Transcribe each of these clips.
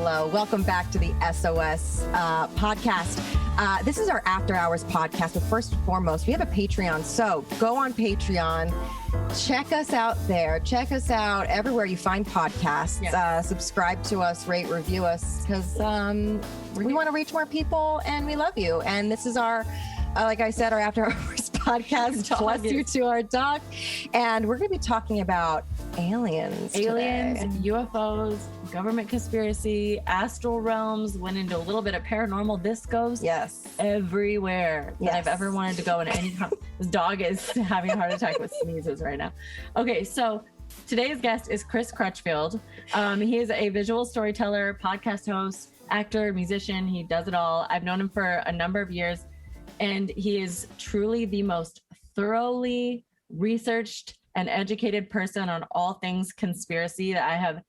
hello. Welcome back to the SOS podcast. This is our after hours podcast, but first and foremost, we have a Patreon. So go on Patreon, check us out there. Check us out everywhere you find podcasts. Yes. Subscribe to us, rate, review us, because we want to reach more people and we love you. And this is our, like I said, our after hours podcast. Bless you to our dog. And we're going to be talking about aliens today. UFOs, government conspiracy, astral realms, went into a little bit of paranormal. This goes everywhere that I've ever wanted to go in any this dog is having a heart attack with sneezes right now. Okay, so today's guest is Chris Crutchfield. He is a visual storyteller, podcast host, actor, musician. He does it all. I've known him for a number of years, and he is truly the most thoroughly researched and educated person on all things conspiracy that I have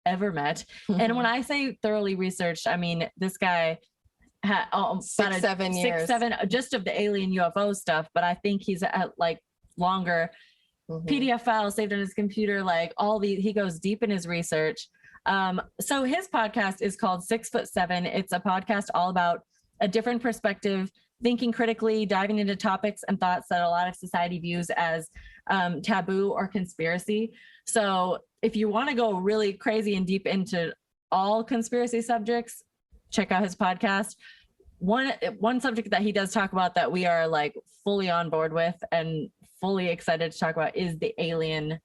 ever met. Mm-hmm. And when I say thoroughly researched, I mean, this guy had six, 7 years just of the alien UFO stuff, but I think he's at like longer PDF files saved on his computer, like he goes deep in his research. So his podcast is called 6'7". It's a podcast all about a different perspective, thinking critically, diving into topics and thoughts that a lot of society views as taboo or conspiracy. So if you want to go really crazy and deep into all conspiracy subjects, check out his podcast. One subject that he does talk about that we are like fully on board with and fully excited to talk about is the alien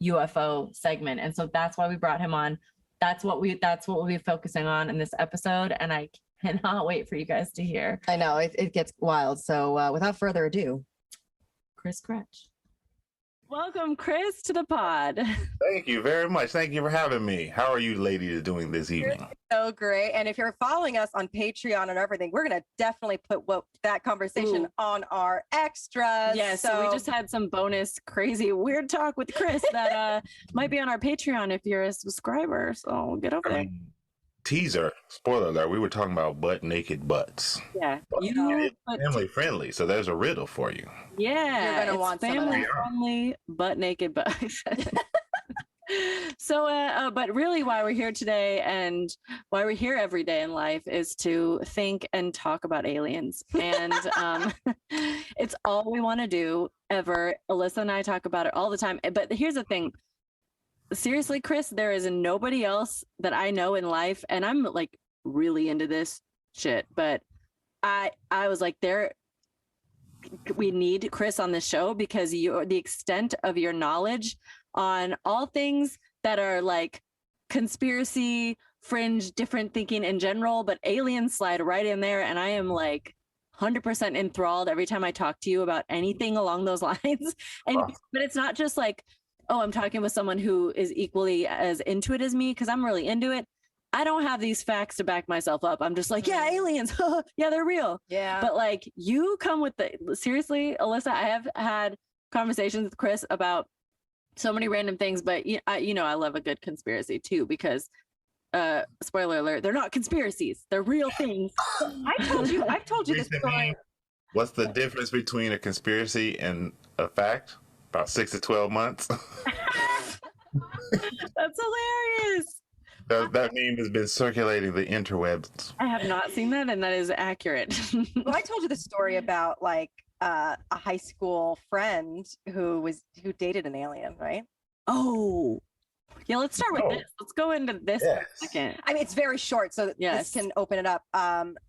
UFO segment. And so that's why we brought him on. That's what we'll be focusing on in this episode. And I cannot wait for you guys to hear. I know it gets wild. So without further ado, Chris Crutch. Welcome, Chris, to the pod. Thank you very much. Thank you for having me. How are you ladies doing this evening? So great. And if you're following us on Patreon and everything, we're going to definitely put that conversation on our extras. Yeah, so we just had some bonus crazy weird talk with Chris that might be on our Patreon if you're a subscriber. So get over there. Teaser, spoiler alert, we were talking about butt naked butts. Yeah. Family friendly, so there's a riddle for you. Yeah. You're gonna want family friendly butt naked butts. So but really why we're here today and why we're here every day in life is to think and talk about aliens. And it's all we want to do ever. Alyssa and I talk about it all the time. But here's the thing. Seriously, Chris, there is nobody else that I know in life, and I'm like really into this shit, but I was like, we need Chris on this show because the extent of your knowledge on all things that are like conspiracy, fringe, different thinking in general, but aliens slide right in there, and I am like 100% enthralled every time I talk to you about anything along those lines. And but it's not just like, oh, I'm talking with someone who is equally as into it as me, because I'm really into it. I don't have these facts to back myself up. I'm just like, yeah, aliens. Yeah, they're real. Yeah. But like, you come with seriously, Alyssa, I have had conversations with Chris about so many random things, but I love a good conspiracy too, because spoiler alert, they're not conspiracies. They're real things. I've told you this story. What's the difference between a conspiracy and a fact? About 6 to 12 months. That's hilarious. That meme has been circulating the interwebs. I have not seen that, and that is accurate. Well, I told you the story about like a high school friend who dated an alien, right? Oh, yeah. Let's start with this. Let's go into this for a second. I mean, it's very short, so this can open it up.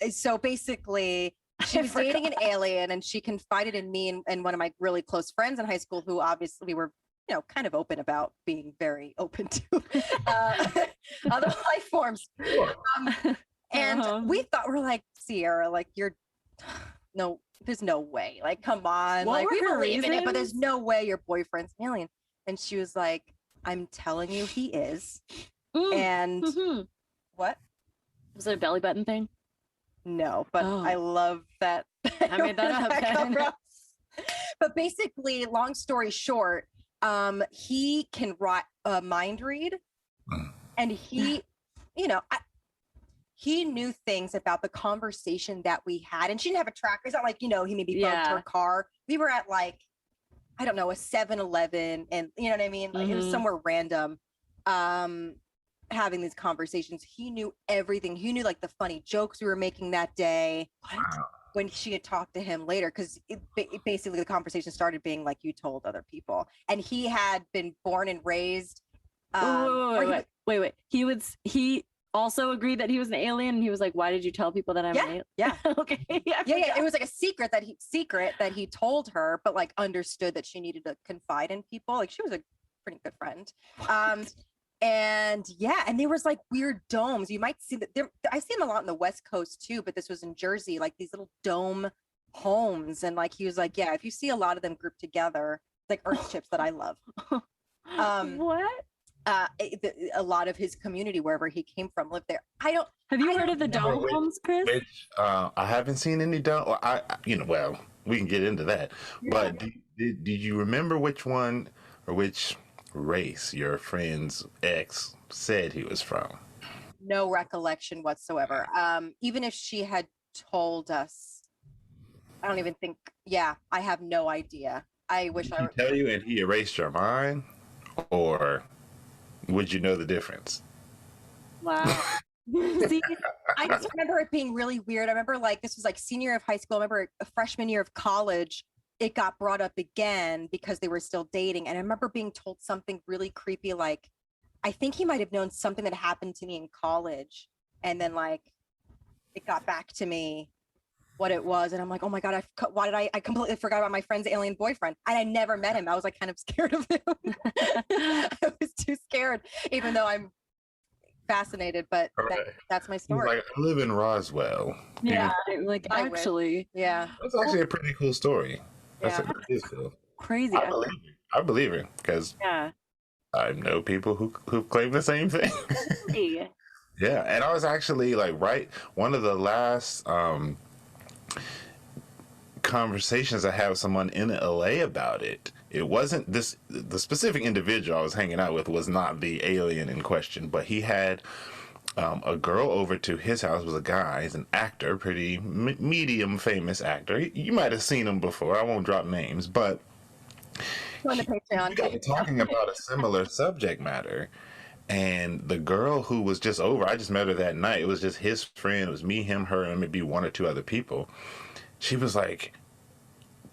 So basically, she was dating an alien, and she confided in me and one of my really close friends in high school, who obviously we were, kind of open about being very open to other life forms. And we thought, we're like, Sierra, like there's no way. Like, come on. What like, were we her believe in it, but there's reasons? no way your boyfriend's an alien. And she was like, I'm telling you, he is. And what? Was it a belly button thing? No, but I love that. I made that up. But basically, long story short, he can mind read, and he knew things about the conversation that we had, and she didn't have a tracker. It's not like, he maybe bumped her car. We were at like, I don't know, a 7-Eleven, and you know what I mean? Like it was somewhere random. having these conversations. He knew everything. He knew like the funny jokes we were making that day. Wow. When she had talked to him later, because basically the conversation started being like, you told other people, and he had been born and raised. Wait. He also agreed that he was an alien, and he was like, "Why did you tell people that I'm an alien?" Yeah. Okay. Yeah. It was like a secret that he told her, but like understood that she needed to confide in people. Like she was a pretty good friend. And there was like weird domes. You might see that there. I see them a lot in the West Coast too, but this was in Jersey, like these little dome homes. And like he was like, yeah, if you see a lot of them grouped together, like earth chips that I love. What? A lot of his community, wherever he came from, lived there. Have you heard of the dome homes, Chris? I haven't seen any dome. Well, we can get into that. Yeah. But did you remember which one or which race your friend's ex said he was from? No recollection whatsoever. Even if she had told us, I don't even think. Yeah, I have no idea. I wish I would tell you, and he erased your mind, or would you know the difference? Wow. See, I just remember it being really weird. I remember like this was like senior year of high school. I remember a freshman year of college. It got brought up again because they were still dating. And I remember being told something really creepy. Like, I think he might have known something that happened to me in college. And then like, it got back to me what it was. And I'm like, oh my God, I completely forgot about my friend's alien boyfriend. And I never met him. I was like kind of scared of him. I was too scared, even though I'm fascinated, but that's my story. Like, I live in Roswell. Yeah, like actually. Yeah. That's actually a pretty cool story. That's cool. Crazy. I believe it because I know people who claim the same thing. Yeah, and I was actually like one of the last conversations I had with someone in LA about it. It wasn't the specific individual I was hanging out with was not the alien in question, but he had a girl over to his house. Was a guy. He's an actor, pretty medium famous actor. You might have seen him before. I won't drop names, but on the Patreon. We got talking about a similar subject matter. And the girl who was just over, I just met her that night. It was just his friend. It was me, him, her, and maybe one or two other people. She was like,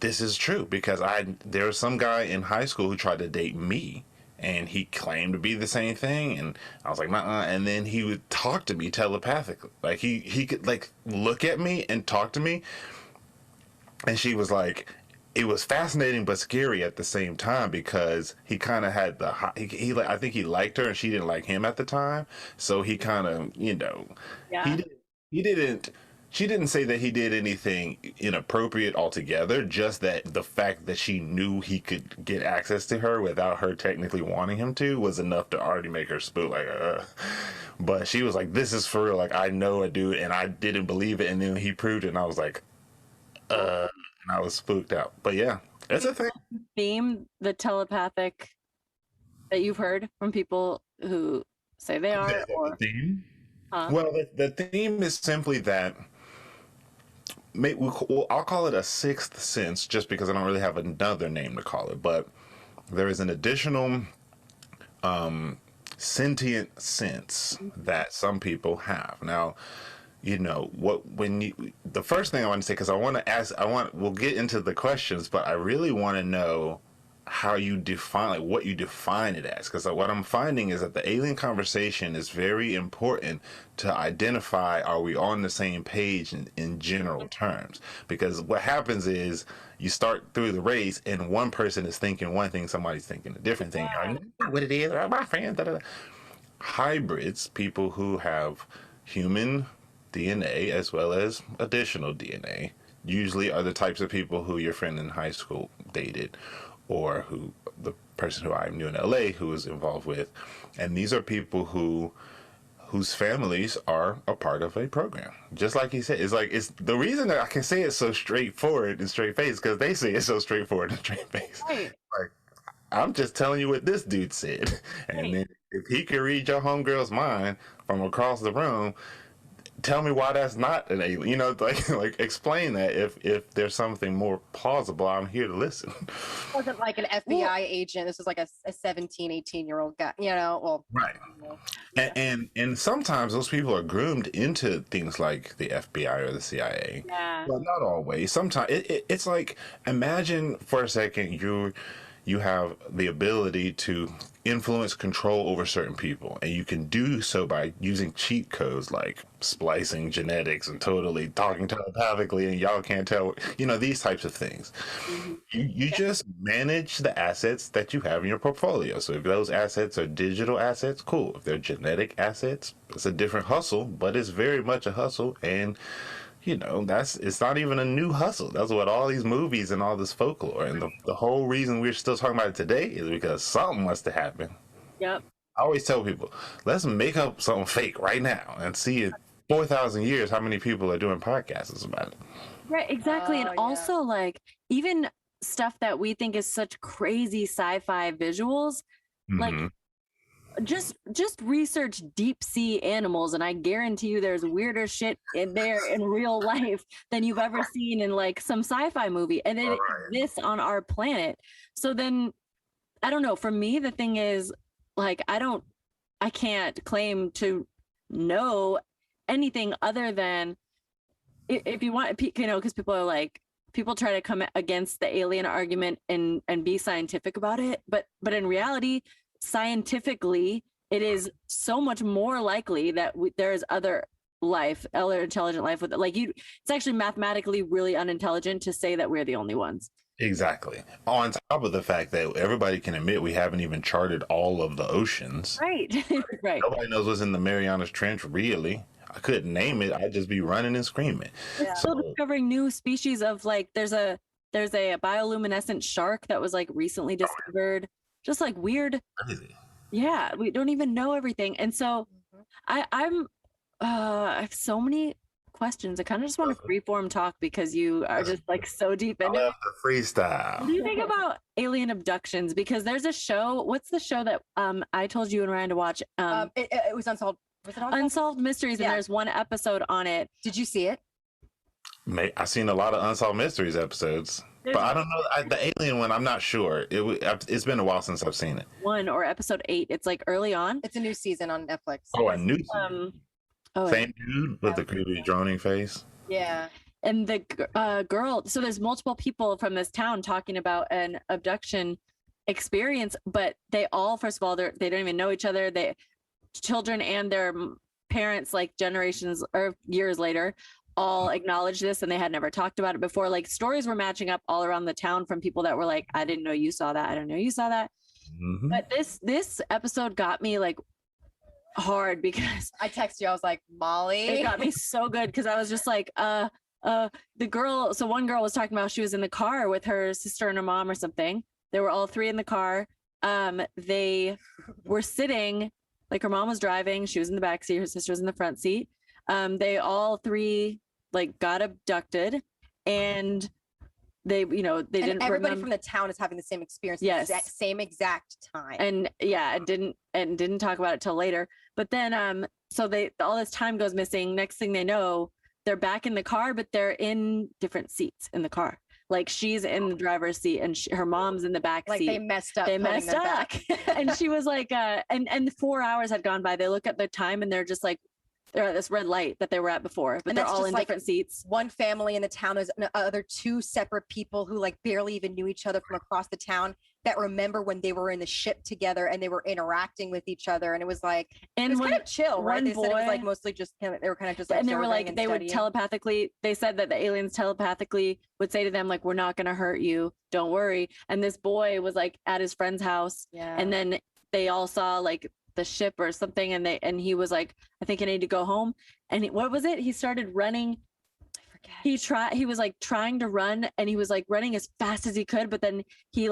this is true because there was some guy in high school who tried to date me and he claimed to be the same thing. And I was like, nuh-uh. And then he would talk to me telepathically. Like he could like look at me and talk to me. And she was like, it was fascinating but scary at the same time because he kind of had I think he liked her and she didn't like him at the time. So he kind of, she didn't say that he did anything inappropriate altogether, just that the fact that she knew he could get access to her without her technically wanting him to was enough to already make her spook like, But she was like, this is for real. Like, I know a dude and I didn't believe it. And then he proved it and I was like, and I was spooked out. But yeah, it's a thing. Theme, the telepathic that you've heard from people who say they are, or the theme? Well, the theme is simply that I'll call it a sixth sense, just because I don't really have another name to call it. But there is an additional sentient sense that some people have. Now, the first thing I want to say, because we'll get into the questions, but I really want to know how you define, like what you define it as. Because what I'm finding is that the alien conversation is very important to identify, are we on the same page in general terms? Because what happens is you start through the race and one person is thinking one thing, somebody's thinking a different thing. I know what it is, my friend. Hybrids, people who have human DNA as well as additional DNA, usually are the types of people who your friend in high school dated, or who the person who I knew in LA who was involved with. And these are people whose families are a part of a program. Just like he said, it's the reason that I can say it so straightforward and straight face, because they say it's so straightforward and straight face. Right. Like, I'm just telling you what this dude said. And then if he can read your homegirl's mind from across the room, tell me why that's not an alien. You know, like explain that if there's something more plausible. I'm here to listen. It wasn't like an FBI agent. This was like a 17, 18-year-old guy, you know, well. Right. And sometimes those people are groomed into things like the FBI or the CIA. Yeah. But not always. Sometimes it's like, imagine for a second you have the ability to influence control over certain people, and you can do so by using cheat codes like splicing genetics and totally talking telepathically, and y'all can't tell, you know, these types of things. You just manage the assets that you have in your portfolio. So if those assets are digital assets, cool. If they're genetic assets, it's a different hustle, but it's very much a hustle. And you know, it's not even a new hustle. That's what all these movies and all this folklore, and the whole reason we're still talking about it today is because something must have happened. Yep. I always tell people, let's make up something fake right now and see in 4,000 years how many people are doing podcasts about it. Right, exactly. And yeah. also, like, even stuff that we think is such crazy sci-fi visuals, like, just research deep sea animals, and I guarantee you there's weirder shit in there in real life than you've ever seen in like some sci-fi movie, and it exists on our planet. So then, I don't know, for me the thing is, like, I can't claim to know anything other than, if you want, you know, because people try to come against the alien argument and be scientific about it, but in reality, scientifically, it is so much more likely that there is other intelligent life with it. Like, it's actually mathematically really unintelligent to say that we're the only ones. Exactly. On top of the fact that everybody can admit we haven't even charted all of the oceans. Right. Right. Nobody knows what's in the Marianas Trench, really. I couldn't name it. I'd just be running and screaming. Yeah. Still discovering new species of, like, there's a bioluminescent shark that was like recently discovered. Just like weird. Crazy. Yeah, we don't even know everything. And so I have so many questions. I kind of just want to freeform talk because you are just like so deep in it. The freestyle. What do you think about alien abductions? Because there's a show. What's the show that I told you and Ryan to watch? It was Unsolved. Was it Unsolved Mysteries, and there's one episode on it. Did you see it? I've seen a lot of Unsolved Mysteries episodes. But I don't know, the alien one, I'm not sure. It's been a while since I've seen it. Or episode 8. It's like early on. It's a new season on Netflix. Oh, a new season. Same dude with the creepy droning face. Yeah. And the girl, so there's multiple people from this town talking about an abduction experience, but they all, first of all, they don't even know each other. Children and their parents, like generations or years later, all acknowledged this, and they had never talked about it before. Like, stories were matching up all around the town from people that were like, I didn't know you saw that. I didn't know you saw that. But this episode got me like hard because I texted you. I was like, Molly. It got me so good because I was just like, the girl. So one girl was talking about she was in the car with her sister and her mom or something. They were all three in the car. They were sitting, like, her mom was driving. She was in the back seat. Her sister was in the front seat. They all three like got abducted, and they didn't. Everybody from the town is having the same experience. Yes, same exact time. And didn't talk about it till later. But then so all this time goes missing. Next thing they know, they're back in the car, but they're in different seats in the car. Like, she's in the driver's seat and her mom's in the back seat. They messed up. And she was like, and 4 hours had gone by. They look at the time and they're just like, they're at this red light that they were at before, but they're all in different seats. One family in the town, there's other two separate people who like barely even knew each other from across the town that remember when they were in the ship together and they were interacting with each other. And it was like, it was kind of chill, right? They said it was like mostly just him. They were kind of just like, and they were like, they would telepathically, they said that the aliens telepathically would say to them, like, we're not going to hurt you. Don't worry. And this boy was like at his friend's house. Yeah. And then they all saw like the ship or something, and he was like, I think I need to go home. And what was it? He started running. I forget. He was like trying to run, and he was like running as fast as he could, but then he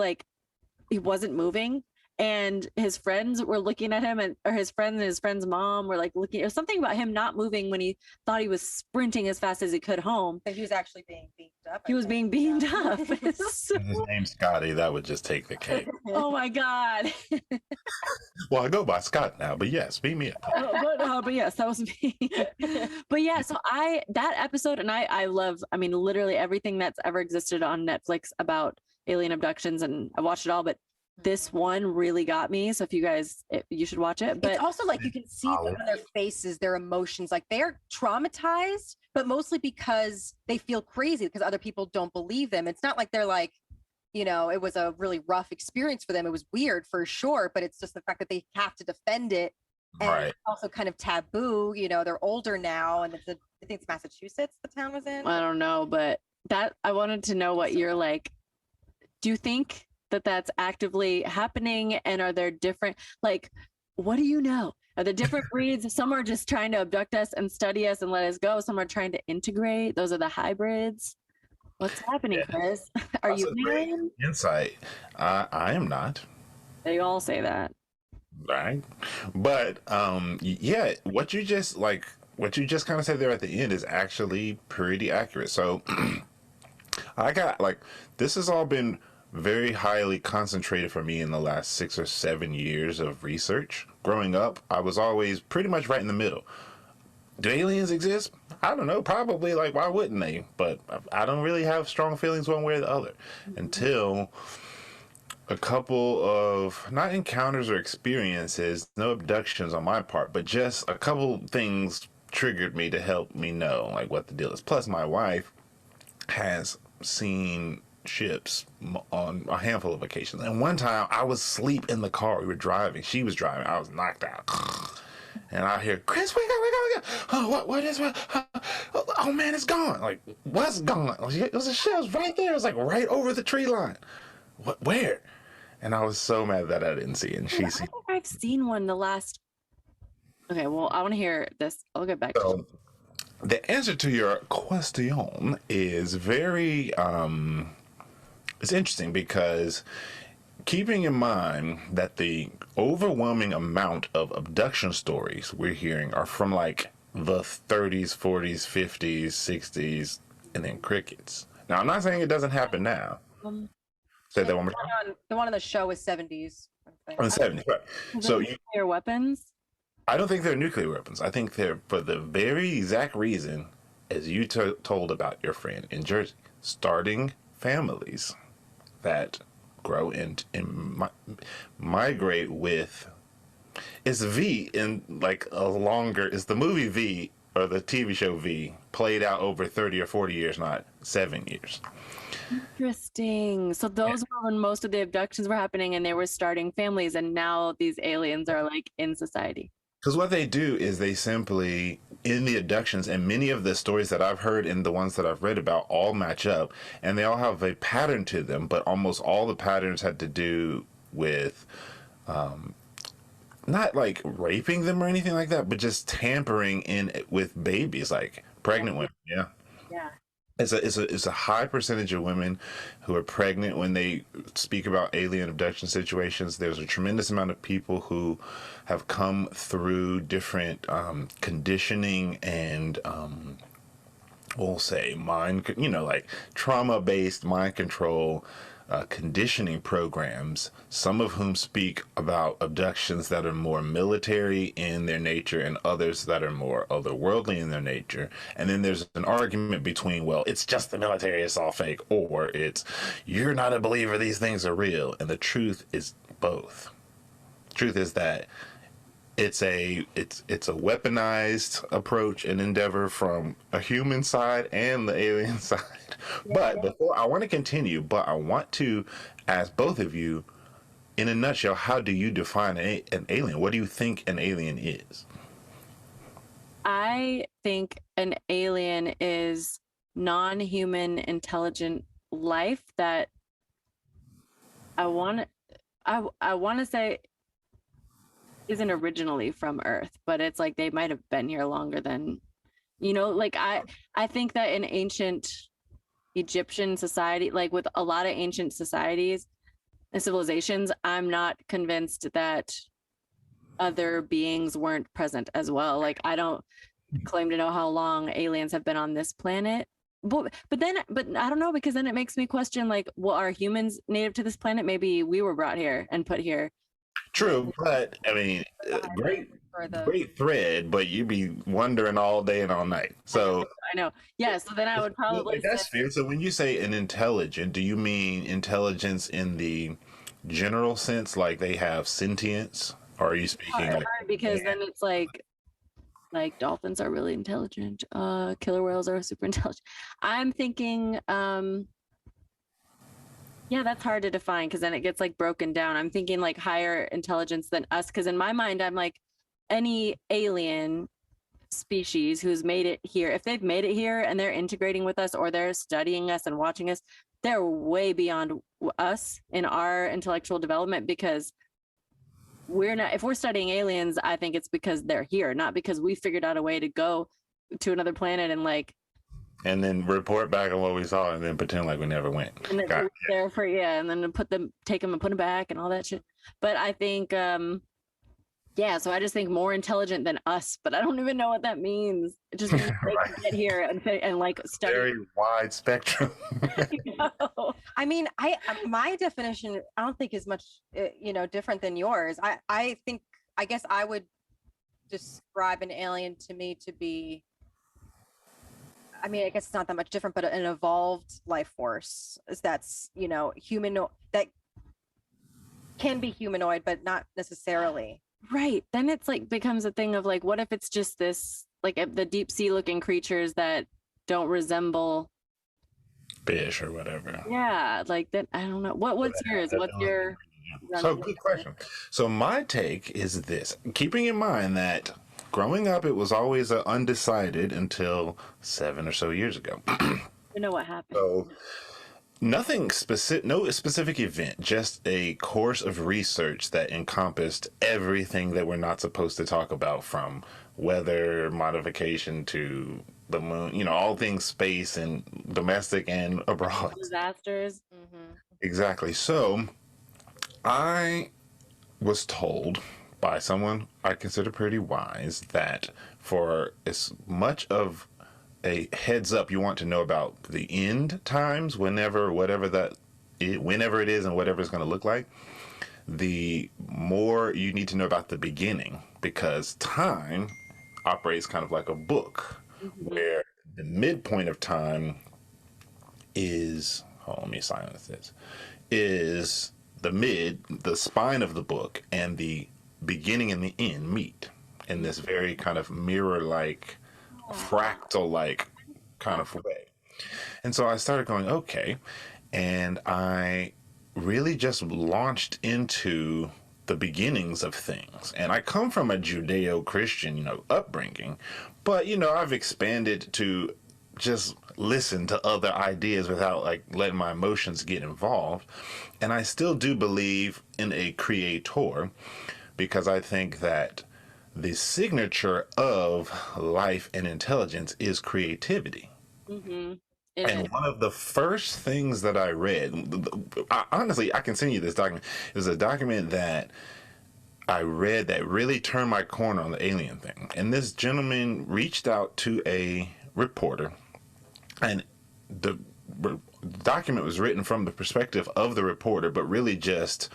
wasn't moving. and his friends were looking at him, or his friend and his friend's mom were like looking. It was something about him not moving when he thought he was sprinting as fast as he could home. But he was actually being beamed up. He was being beamed up. So, If his name's Scotty, that would just take the cake. oh my God. Well, I go by Scott now, but yes, beat me up. But yes, that was me. But yeah, so that episode, and I love, I mean, literally everything that's ever existed on Netflix about alien abductions, and I watched it all, but this one really got me. So if you guys, you should watch it. But it's also like you can see on their faces, their emotions, like they're traumatized, but mostly because they feel crazy because other people don't believe them. It's not like they're like, you know, it was a really rough experience for them. It was weird for sure, but it's just the fact that they have to defend it. And Right. also kind of taboo, you know, they're older now, and I think it's Massachusetts the town was in. I don't know, but that I wanted to know what you're like. Do you think that that's actively happening? And are there different, like, what do you know? Are there different breeds? Some are just trying to abduct us and study us and let us go. Some are trying to integrate. Those are the hybrids. What's happening, Chris? Are That's you a great alien? insight? I am not. They all say that. Right. But yeah, what you just kind of said there at the end is actually pretty accurate. So I got like, this has all been very highly concentrated for me in the last 6 or 7 years of research. Growing up, I was always pretty much right in the middle. Do aliens exist? I don't know. Probably. Like, why wouldn't they? But I don't really have strong feelings one way or the other until a couple of, not encounters or experiences, no abductions on my part, but just a couple things triggered me to help me know like what the deal is. Plus, my wife has seen ships on a handful of occasions. And one time I was asleep in the car. We were driving. She was driving. I was knocked out. And I hear, Chris, wake up, wake up, wake up. Oh, what is what? Oh man, it's gone. Like, what's gone? It was a ship. It was right there. It was like right over the tree line. What? Where? And I was so mad that I didn't see it. And she I seen. think I've seen one the last. Okay, well, I want to hear this. I'll get back to you. The answer to your question is very it's interesting because keeping in mind that the overwhelming amount of abduction stories we're hearing are from like the 30s, 40s, 50s, 60s, and then crickets. Now, I'm not saying it doesn't happen now. Say that one more time. The one on the show is 70s. On the 70s, right. So nuclear weapons? I don't think they're nuclear weapons. I think they're for the very exact reason, as you told about your friend in Jersey, starting families that grow and migrate with. It's V in like a longer. Is the movie V or the TV show V played out over 30 or 40 years, not 7 years? Interesting. So those were when most of the abductions were happening and they were starting families, and now these aliens are like in society. Because what they do is they simply, in the abductions, and many of the stories that I've heard and the ones that I've read about all match up, and they all have a pattern to them, but almost all the patterns had to do with not like raping them or anything like that, but just tampering in with babies, like pregnant women. Yeah. Yeah. It's a high percentage of women who are pregnant when they speak about alien abduction situations. There's a tremendous amount of people who have come through different conditioning and we'll say mind, like trauma-based mind control conditioning programs, some of whom speak about abductions that are more military in their nature and others that are more otherworldly in their nature. And then there's an argument between, well, it's just the military, it's all fake, or it's, you're not a believer, these things are real. And the truth is both. Truth is that it's a weaponized approach and endeavor from a human side and the alien side. But before I want to continue, but I want to ask both of you, in a nutshell, how do you define an alien? What do you think an alien is? I think an alien is non-human intelligent life that I want to say isn't originally from Earth, but it's like they might have been here longer than, like I think that in ancient Egyptian society, like with a lot of ancient societies, and civilizations, I'm not convinced that other beings weren't present as well. Like, I don't claim to know how long aliens have been on this planet. But I don't know, because then it makes me question, like, well, are humans native to this planet? Maybe we were brought here and put here. True, but I mean, great thread, but you'd be wondering all day and all night. So I know. Yeah. So then I would probably that's fair. So when you say an intelligent, do you mean intelligence in the general sense, like they have sentience, or are you speaking like because then it's like dolphins are really intelligent. Killer whales are super intelligent. I'm thinking, yeah, that's hard to define, because then it gets like broken down. I'm thinking like higher intelligence than us, because in my mind, I'm like, any alien species who's made it here, if they've made it here and they're integrating with us, or they're studying us and watching us, they're way beyond us in our intellectual development, because we're not, if we're studying aliens, I think it's because they're here, not because we figured out a way to go to another planet and like, and then report back on what we saw and then pretend like we never went. And then there for, and then take them and put them back and all that shit. But I think, yeah, so I just think more intelligent than us, but I don't even know what that means. It just means they can get here and like study. Very wide spectrum. I mean, my definition, I don't think is much, different than yours. I guess I would describe an alien to me to be, I mean, I guess it's not that much different, but an evolved life force that's, human, that can be humanoid, but not necessarily. Right. Then it's like becomes a thing of like, what if it's just this, like the deep sea looking creatures that don't resemble fish or whatever. Yeah. Like that. I don't know. What's yours? What's your. So good question. So my take is this, keeping in mind that growing up, it was always undecided until 7 or so years ago. You know what happened. So nothing specific, no specific event, just a course of research that encompassed everything that we're not supposed to talk about, from weather modification to the moon, all things space and domestic and abroad. Disasters. Mm-hmm. Exactly. So I was told by someone I consider pretty wise that for as much of a heads up you want to know about the end times, whenever it is and whatever it's going to look like, the more you need to know about the beginning, because time operates kind of like a book, where the midpoint of time is, let me silence this, is the spine of the book, and the beginning and the end meet in this very kind of mirror-like, fractal-like kind of way. And so I started going, okay, and I really just launched into the beginnings of things. And I come from a Judeo-Christian, upbringing, but, I've expanded to just listen to other ideas without like letting my emotions get involved. And I still do believe in a creator, because I think that the signature of life and intelligence is creativity. Mm-hmm. And one of the first things that I read, honestly, I can send you this document. It was a document that I read that really turned my corner on the alien thing. And this gentleman reached out to a reporter, and the document was written from the perspective of the reporter, but really just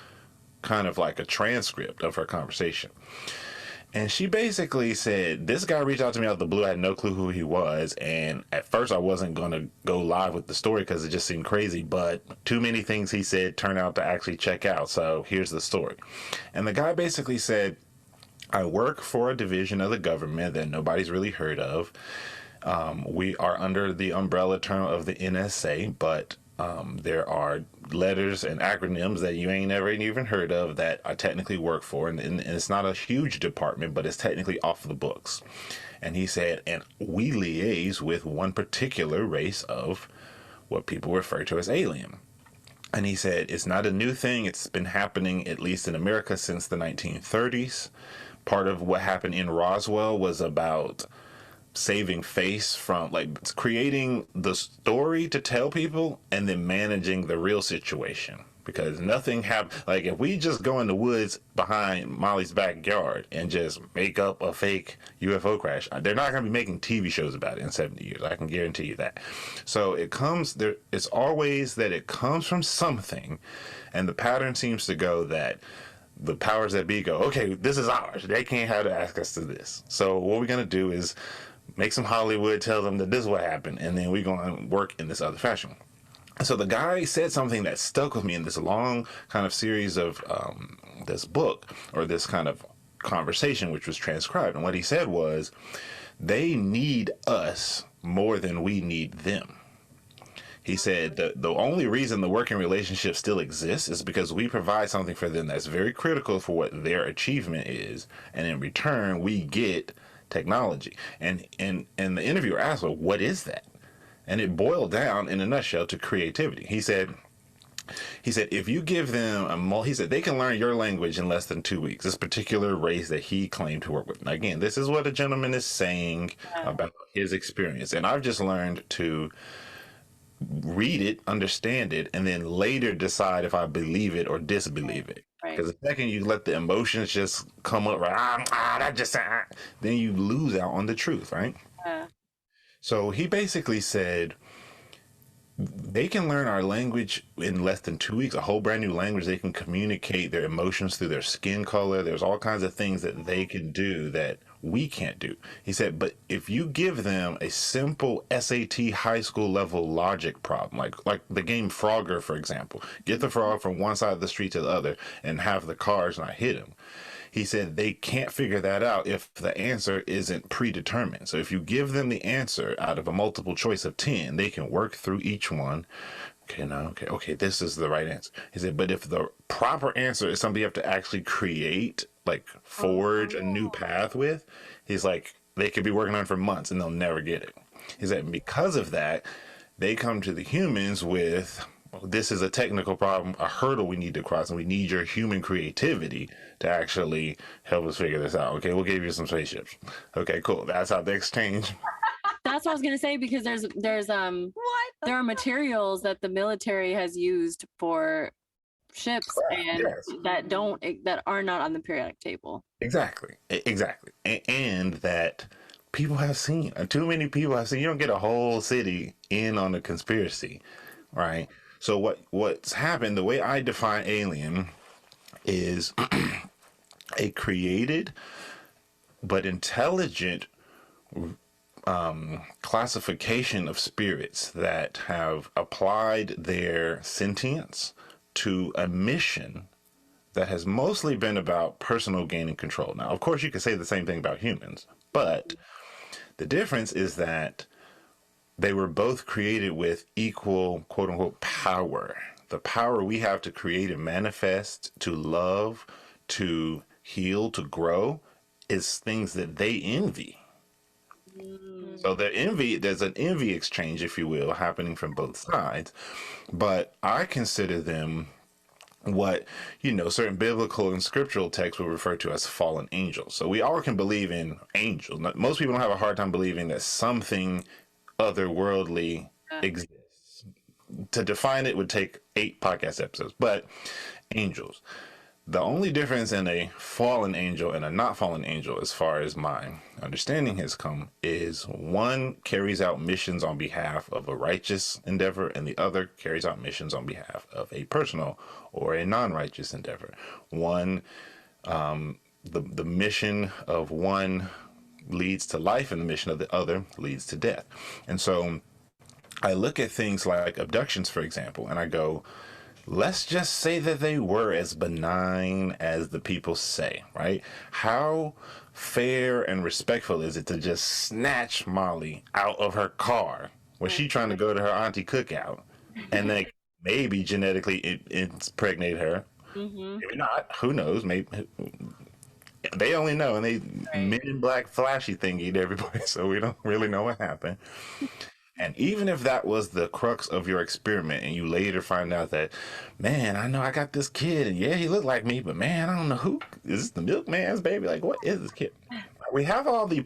kind of like a transcript of her conversation. And she basically said, this guy reached out to me out of the blue. I had no clue who he was. And at first I wasn't going to go live with the story because it just seemed crazy. But too many things he said turned out to actually check out. So here's the story. And the guy basically said, I work for a division of the government that nobody's really heard of. We are under the umbrella term of the NSA, but there are letters and acronyms that you ain't never even heard of that I technically work for, and it's not a huge department, but it's technically off the books. And he said, and we liaise with one particular race of what people refer to as alien. And he said, it's not a new thing. It's been happening, at least in America, since the 1930s. Part of what happened in Roswell was about saving face from like creating the story to tell people and then managing the real situation, because nothing happened. Like if we just go in the woods behind Molly's backyard and just make up a fake UFO crash, they're not going to be making TV shows about it in 70 years. I can guarantee you that. So it comes there. It's always that it comes from something, and the pattern seems to go that the powers that be go, okay, this is ours. They can't have to ask us to this. So what we're going to do is make some Hollywood, tell them that this is what happened, and then we're going to work in this other fashion. So the guy said something that stuck with me in this long kind of series of this book, or this kind of conversation, which was transcribed. And what he said was, they need us more than we need them. He said the only reason the working relationship still exists is because we provide something for them that's very critical for what their achievement is, and in return we get technology. And the interviewer asked, well, what is that? And it boiled down in a nutshell to creativity. He said if you give them he said they can learn your language in less than 2 weeks. This particular race that he claimed to work with. Now, again, this is what the gentleman is saying about his experience, and I've just learned to read it, understand it, and then later decide if I believe it or disbelieve it. Because the second you let the emotions just come up, then you lose out on the truth, right? So he basically said they can learn our language in less than 2 weeks, a whole brand new language. They can communicate their emotions through their skin color. There's all kinds of things that they can do that we can't do. He said, but if you give them a simple SAT high school level logic problem, like the game Frogger, for example, get the frog from one side of the street to the other and have the cars not hit him. He said they can't figure that out if the answer isn't predetermined. So if you give them the answer out of a multiple choice of 10, they can work through each one. Okay, this is the right answer. He said, but if the proper answer is something you have to actually create, like forge a new path with, he's like, they could be working on it for months and they'll never get it. He said, because of that, they come to the humans with, this is a technical problem, a hurdle we need to cross, and we need your human creativity to actually help us figure this out. Okay, we'll give you some spaceships. Okay, cool. That's how they exchange. That's what I was gonna say, because there are materials that the military has used for ships that are not on the periodic table. Exactly. And that people have seen. Too many people have seen. You don't get a whole city in on the conspiracy, right? So what's happened, the way I define alien is a created but intelligent classification of spirits that have applied their sentience to a mission that has mostly been about personal gain and control. Now, of course, you could say the same thing about humans, but the difference is that they were both created with equal, quote unquote, power. The power we have to create and manifest, to love, to heal, to grow, is things that they envy. So there's an envy exchange, if you will, happening from both sides. But I consider them what, certain biblical and scriptural texts will refer to as fallen angels. So we all can believe in angels. Most people don't have a hard time believing that something otherworldly exists. To define it would take 8 podcast episodes, but angels. The only difference in a fallen angel and a not fallen angel, as far as my understanding has come, is one carries out missions on behalf of a righteous endeavor and the other carries out missions on behalf of a personal or a non-righteous endeavor. One, the mission of one leads to life and the mission of the other leads to death. And so I look at things like abductions, for example, and I go, let's just say that they were as benign as the people say, right? How fair and respectful is it to just snatch Molly out of her car when she's trying to go to her auntie cookout and then maybe genetically impregnate her? Maybe not. Who knows? Maybe they only know, and they Men in Black flashy thingy to everybody, so we don't really know what happened. And even if that was the crux of your experiment and you later find out that, man, I know I got this kid and yeah, he looked like me, but man, I don't know who, is this the milkman's baby? Like, what is this kid? We have all the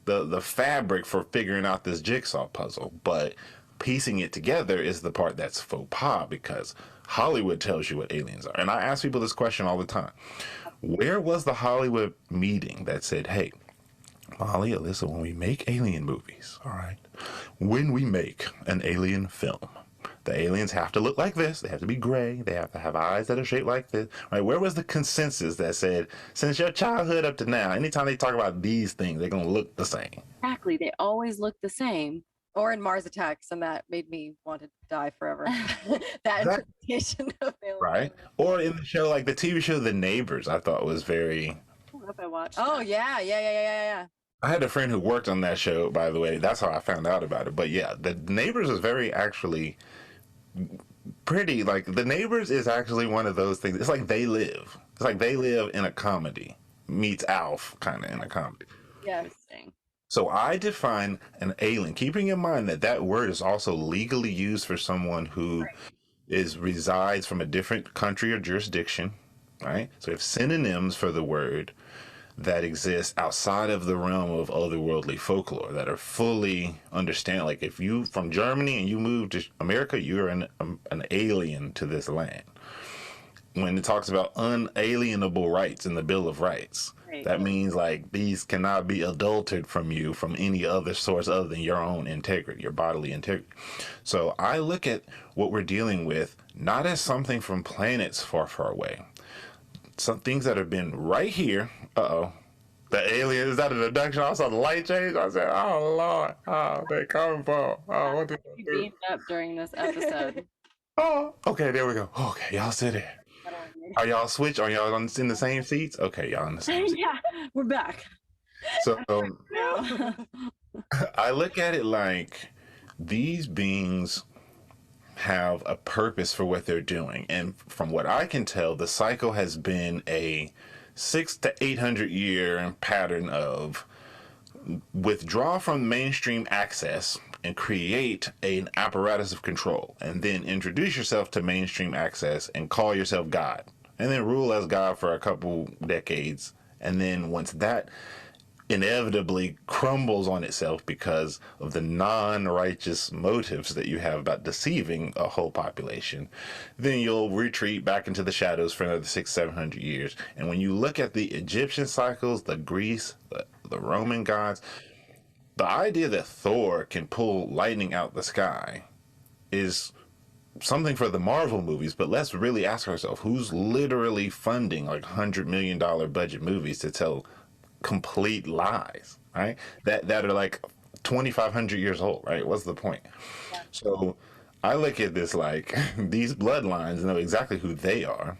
the fabric for figuring out this jigsaw puzzle, but piecing it together is the part that's faux pas, because Hollywood tells you what aliens are. And I ask people this question all the time. Where was the Hollywood meeting that said, hey, Molly, Alyssa, when we make alien movies, all right, when we make an alien film, the aliens have to look like this. They have to be gray. They have to have eyes that are shaped like this. Right? Where was the consensus that said, since your childhood up to now, anytime they talk about these things, they're going to look the same? Exactly. They always look the same. Or in Mars Attacks, and that made me want to die forever. That interpretation of aliens. Right? Or in the show, like the TV show The Neighbors, I thought was very... I watched Oh, that. yeah. I had a friend who worked on that show, by the way. That's how I found out about it. But yeah, The Neighbors is very actually pretty. Like, The Neighbors is actually one of those things. It's like They Live. It's like They Live in a comedy meets Alf kind of in a comedy. Yeah, interesting. So I define an alien, keeping in mind that that word is also legally used for someone who resides from a different country or jurisdiction, right? So we have synonyms for the word that exist outside of the realm of otherworldly folklore that are fully understand. Like if you from Germany and you move to America, you're an alien to this land. When it talks about unalienable rights in the Bill of Rights, that means like these cannot be adulterated from you from any other source other than your own integrity, your bodily integrity. So I look at what we're dealing with not as something from planets far, far away. Some things that have been right here. The alien, is that an abduction? I saw the light change. I said, oh Lord, oh, they coming for. Oh, what did You beamed up during this episode. Oh, okay, there we go. Okay, y'all sit there. Are y'all switch? Are y'all in the same seats? Okay, y'all in the same seats. Yeah, we're back. So I look at it like these beings have a purpose for what they're doing. And from what I can tell, the cycle has been a 600 to 800 year pattern of withdraw from mainstream access and create an apparatus of control, and then introduce yourself to mainstream access and call yourself God, and then rule as God for a couple decades. And then once that inevitably crumbles on itself because of the non-righteous motives that you have about deceiving a whole population, then you'll retreat back into the shadows for another 600-700 years. And when you look at the Egyptian cycles, the Greece, the Roman gods, the idea that Thor can pull lightning out the sky is something for the Marvel movies, but let's really ask ourselves, who's literally funding like $100 million budget movies to tell complete lies, right? That are like 2,500 years old, right? What's the point? Yeah. So I look at this like these bloodlines know exactly who they are,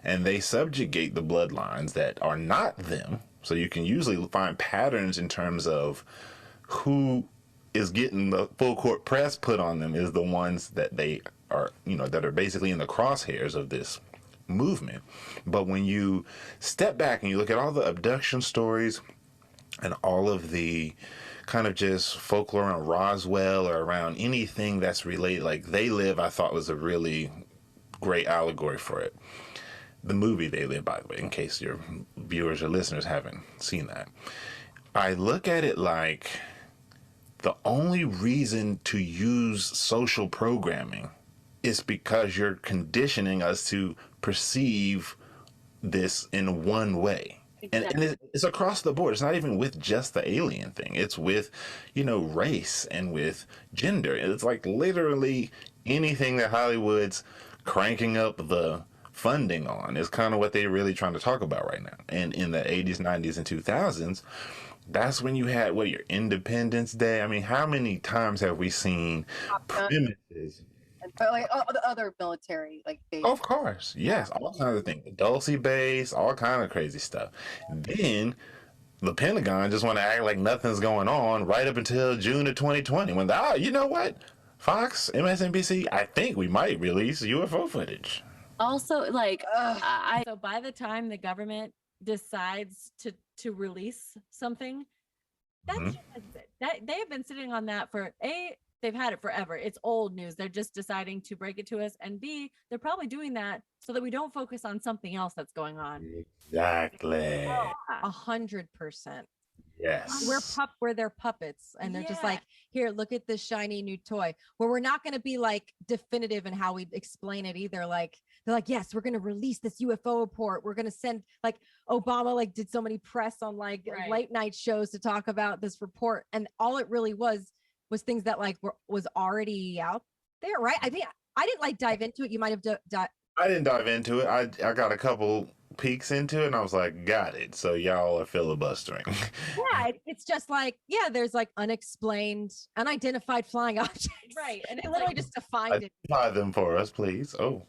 and they subjugate the bloodlines that are not them. So you can usually find patterns in terms of who is getting the full court press put on them is the ones that they are, that are basically in the crosshairs of this movement. But when you step back and you look at all the abduction stories and all of the kind of just folklore around Roswell or around anything that's related, like They Live, I thought was a really great allegory for it. The movie They Live, by the way, in case your viewers or listeners haven't seen that. I look at it like the only reason to use social programming is because you're conditioning us to perceive this in one way. Exactly. And it's across the board. It's not even with just the alien thing. It's with, race and with gender. It's like literally anything that Hollywood's cranking up the funding on is kind of what they're really trying to talk about right now. And in the 80s, 90s, and 2000s, that's when you had, your Independence Day? I mean, how many times have we seen premises? Like the other military, like bases. Of course, yes, all kinds of things. The Dulce base, all kind of crazy stuff. Then the Pentagon just want to act like nothing's going on right up until June of 2020 when you know what? Fox, MSNBC, I think we might release UFO footage. Also, so by the time the government decides to release something, that they have been sitting on that for they've had it forever. It's old news. They're just deciding to break it to us. And B, they're probably doing that so that we don't focus on something else that's going on. Exactly. 100%. Yes. we're their puppets, and they're just Yeah. like, here, look at this shiny new toy. Where we're not going to be like definitive in how we explain it either. Like they're like, yes, we're going to release this UFO report. We're going to send, like, Obama like did so many press on like Right. late night shows to talk about this report, and all it really was things that like was already out there, right? I think I didn't like dive into it. You might have I didn't dive into it. I got a couple peeks into it, and I was like, got it. So y'all are filibustering. yeah, it's just like, yeah, there's like unexplained, unidentified flying objects. Right. And They it's literally like, just defined it. Identify them for us, please. Oh,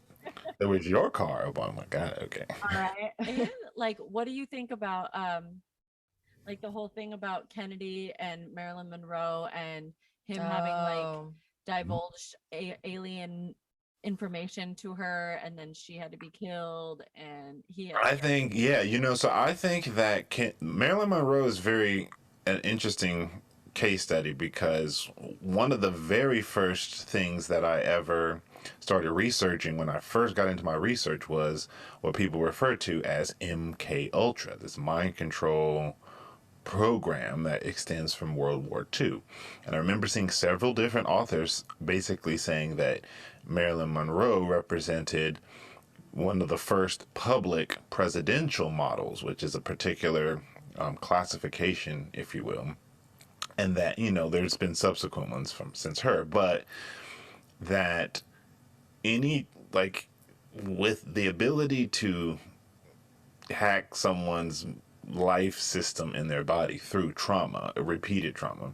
it was your car. Oh my God. Okay. All right. and, like, what do you think about like the whole thing about Kennedy and Marilyn Monroe and him having like Oh. divulged alien information to her, and then she had to be killed, and he had, I think, yeah, so I think that Marilyn Monroe is an interesting case study, because one of the very first things that I ever started researching when I first got into my research was what people refer to as MK Ultra, this mind control program that extends from World War II. And I remember seeing several different authors basically saying that Marilyn Monroe represented one of the first public presidential models, which is a particular classification, if you will, and that there's been subsequent ones since her, but that any, like, with the ability to hack someone's life system in their body through trauma, repeated trauma,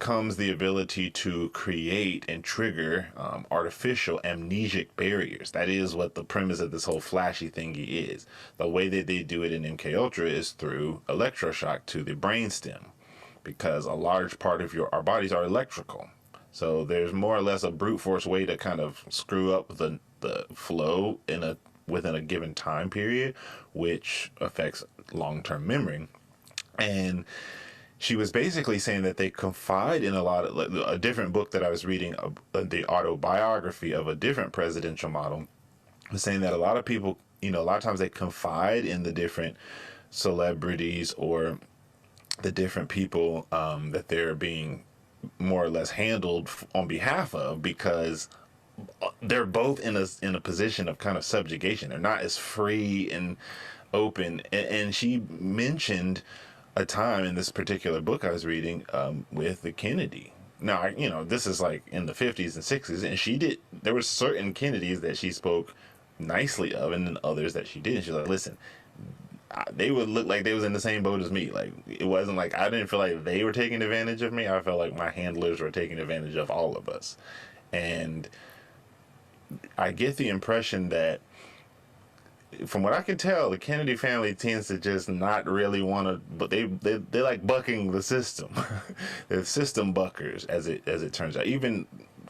comes the ability to create and trigger artificial amnesic barriers. That is what the premise of this whole flashy thingy is. The way that they do it in MK Ultra is through electroshock to the brainstem, because a large part of our bodies are electrical. So there's more or less a brute force way to kind of screw up the flow within a given time period, which affects long-term memory. And she was basically saying that they confide in a lot of, like, a different book that I was reading, the autobiography of a different presidential model, was saying that a lot of people, a lot of times they confide in the different celebrities or the different people that they're being more or less handled on behalf of, because they're both in a position of kind of subjugation. They're not as free and open. And she mentioned a time in this particular book I was reading with the Kennedy. Now, this is like in the 50s and 60s, and there were certain Kennedys that she spoke nicely of, and then others that she didn't. She's like, listen, they would look like they was in the same boat as me. Like, it wasn't like, I didn't feel like they were taking advantage of me. I felt like my handlers were taking advantage of all of us. And I get the impression that, from what I can tell, the Kennedy family tends to just not really want to, but they like bucking the system. They're system buckers, as it turns out. Even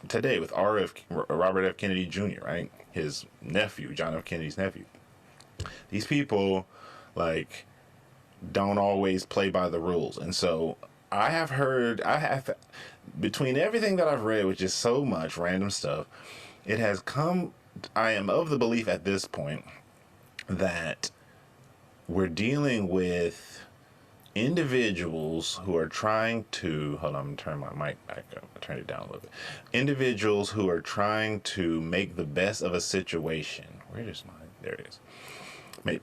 today with Robert F. Kennedy Jr., right? His nephew, John F. Kennedy's nephew. These people, like, don't always play by the rules. And so between everything that I've read, which is so much random stuff, I am of the belief at this point that we're dealing with individuals who are trying to, hold on, I'm turn my mic back up, turn it down a little bit. Individuals who are trying to make the best of a situation. Where is mine? There it is.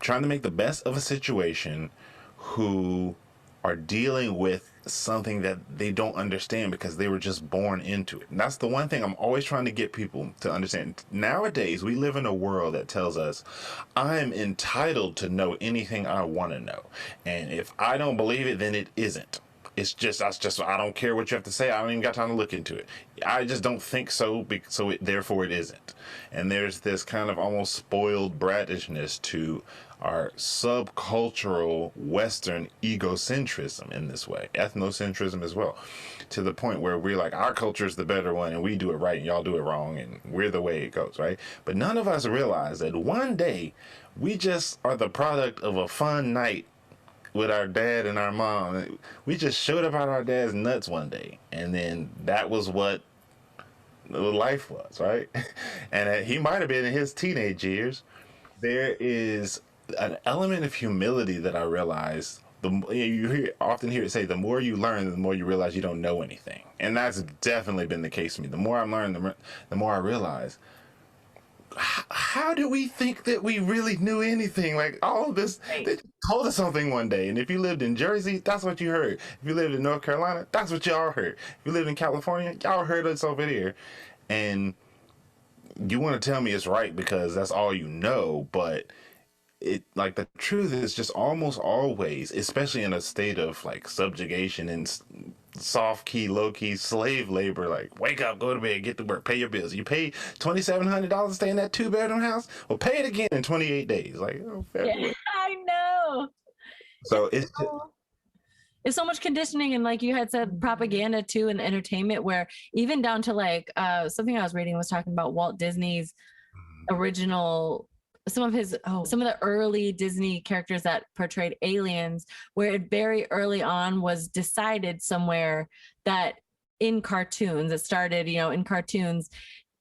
Trying to make the best of a situation, who are dealing with something that they don't understand because they were just born into it. And that's the one thing I'm always trying to get people to understand. Nowadays, we live in a world that tells us I am entitled to know anything I want to know. And if I don't believe it, then it isn't. That's just, I don't care what you have to say. I don't even got time to look into it. I just don't think so, therefore it isn't. And there's this kind of almost spoiled brattishness to our subcultural Western egocentrism in this way, ethnocentrism as well, to the point where we're like, our culture is the better one and we do it right and y'all do it wrong and we're the way it goes, right? But none of us realize that one day we just are the product of a fun night with our dad and our mom. We just showed up at our dad's nuts one day, and then that was what life was, right? And he might have been in his teenage years. There is an element of humility that I realized often hear it say, the more you learn, the more you realize you don't know anything. And that's definitely been the case for me. The more I'm learning, the more I realize, how do we think that we really knew anything? Like, all of this, they told us something one day. And if you lived in Jersey, that's what you heard. If you lived in North Carolina, that's what y'all heard. If you lived in California, y'all heard us over here. And you want to tell me it's right because that's all you know, but like, the truth is just almost always, especially in a state of like subjugation and soft key, low key slave labor, like, wake up, go to bed, get to work, pay your bills. You pay $2,700 to stay in that 2-bedroom house? Well, pay it again in 28 days. Like, oh, yeah, I know. So it's so much conditioning, and like you had said, propaganda too, and entertainment, where even down to like something I was reading was talking about Walt Disney's original, some of the early Disney characters that portrayed aliens, where it very early on was decided somewhere that in cartoons, it started, in cartoons,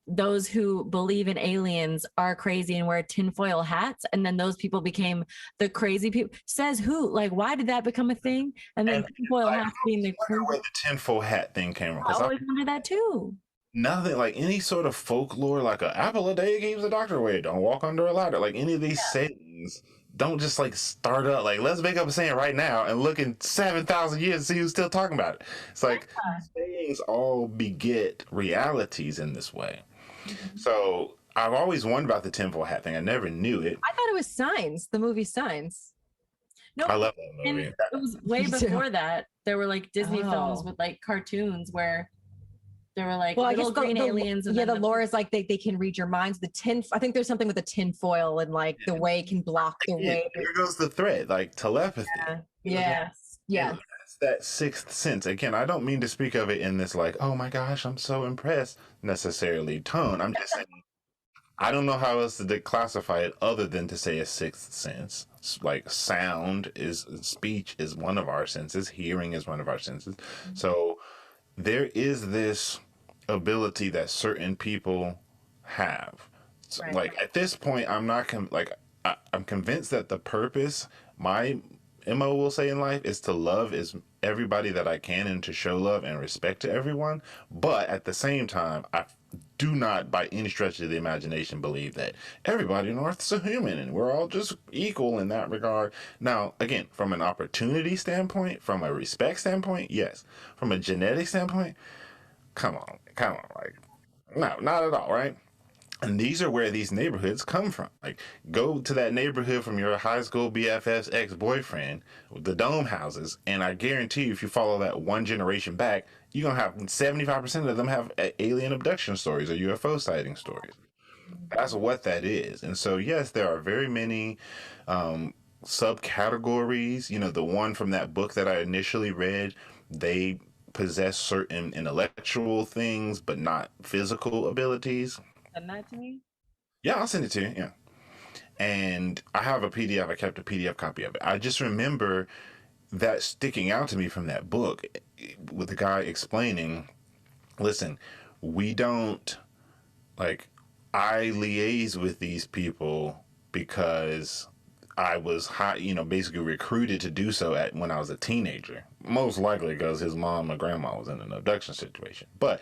those who believe in aliens are crazy and wear tinfoil hats, and then those people became the crazy people. Says who? Like, why did that become a thing? And then tinfoil hats being the crazy. Where the tinfoil hat thing came from. I always wondered that too. Nothing like any sort of folklore, like an apple a day keeps the doctor away. Don't walk under a ladder. Like, any of these sayings don't just like start up. Like, let's make up a saying right now and look in 7,000 years and see who's still talking about it. It's like sayings all beget realities in this way. So I've always wondered about the tinfoil hat thing. I never knew it. I thought it was Signs, the movie Signs. No, I love that movie. It was way before that. There were like Disney films with like cartoons where there were like little green aliens. And the lore is like they can read your minds. I think there's something with the tinfoil and like the way can block the way. Here goes the thread, like telepathy. Yes. That's that sixth sense. Again, I don't mean to speak of it in this like, oh my gosh, I'm so impressed necessarily tone. I'm just saying, I don't know how else to classify it other than to say a sixth sense. Like, speech is one of our senses. Hearing is one of our senses. So there is this ability that certain people have. So, like, at this point, I'm not I'm convinced that the purpose, my MO will say in life, is to love everybody that I can and to show love and respect to everyone. But at the same time, I do not by any stretch of the imagination believe that everybody on Earth is a human and we're all just equal in that regard. Now, again, from an opportunity standpoint, from a respect standpoint, yes. From a genetic standpoint, come on, like, no, not at all, right? And these are where these neighborhoods come from. Like, go to that neighborhood from your high school BFF's ex-boyfriend, the dome houses, and I guarantee you, if you follow that one generation back, you're going to have 75% of them have alien abduction stories or UFO sighting stories. That's what that is. And so, yes, there are very many subcategories. The one from that book that I initially read, they possess certain intellectual things, but not physical abilities. Send that to me? Yeah, I'll send it to you. Yeah. And I have a PDF. I kept a PDF copy of it. I just remember that sticking out to me from that book with the guy explaining, listen, we don't, like, I liaise with these people because I was basically recruited to do so when I was a teenager. Most likely because his mom or grandma was in an abduction situation. But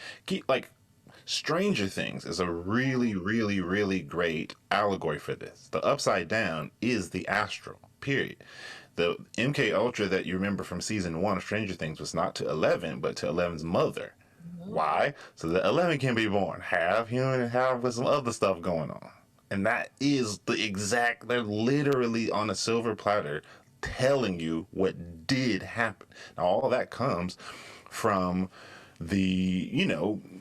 Stranger Things is a really, really, really great allegory for this. The upside down is the astral, period. The MK Ultra that you remember from season 1 of Stranger Things was not to 11, but to 11's mother. Why? So that 11 can be born half human and half with some other stuff going on. And that is they're literally on a silver platter telling you what did happen. Now, all of that comes from the,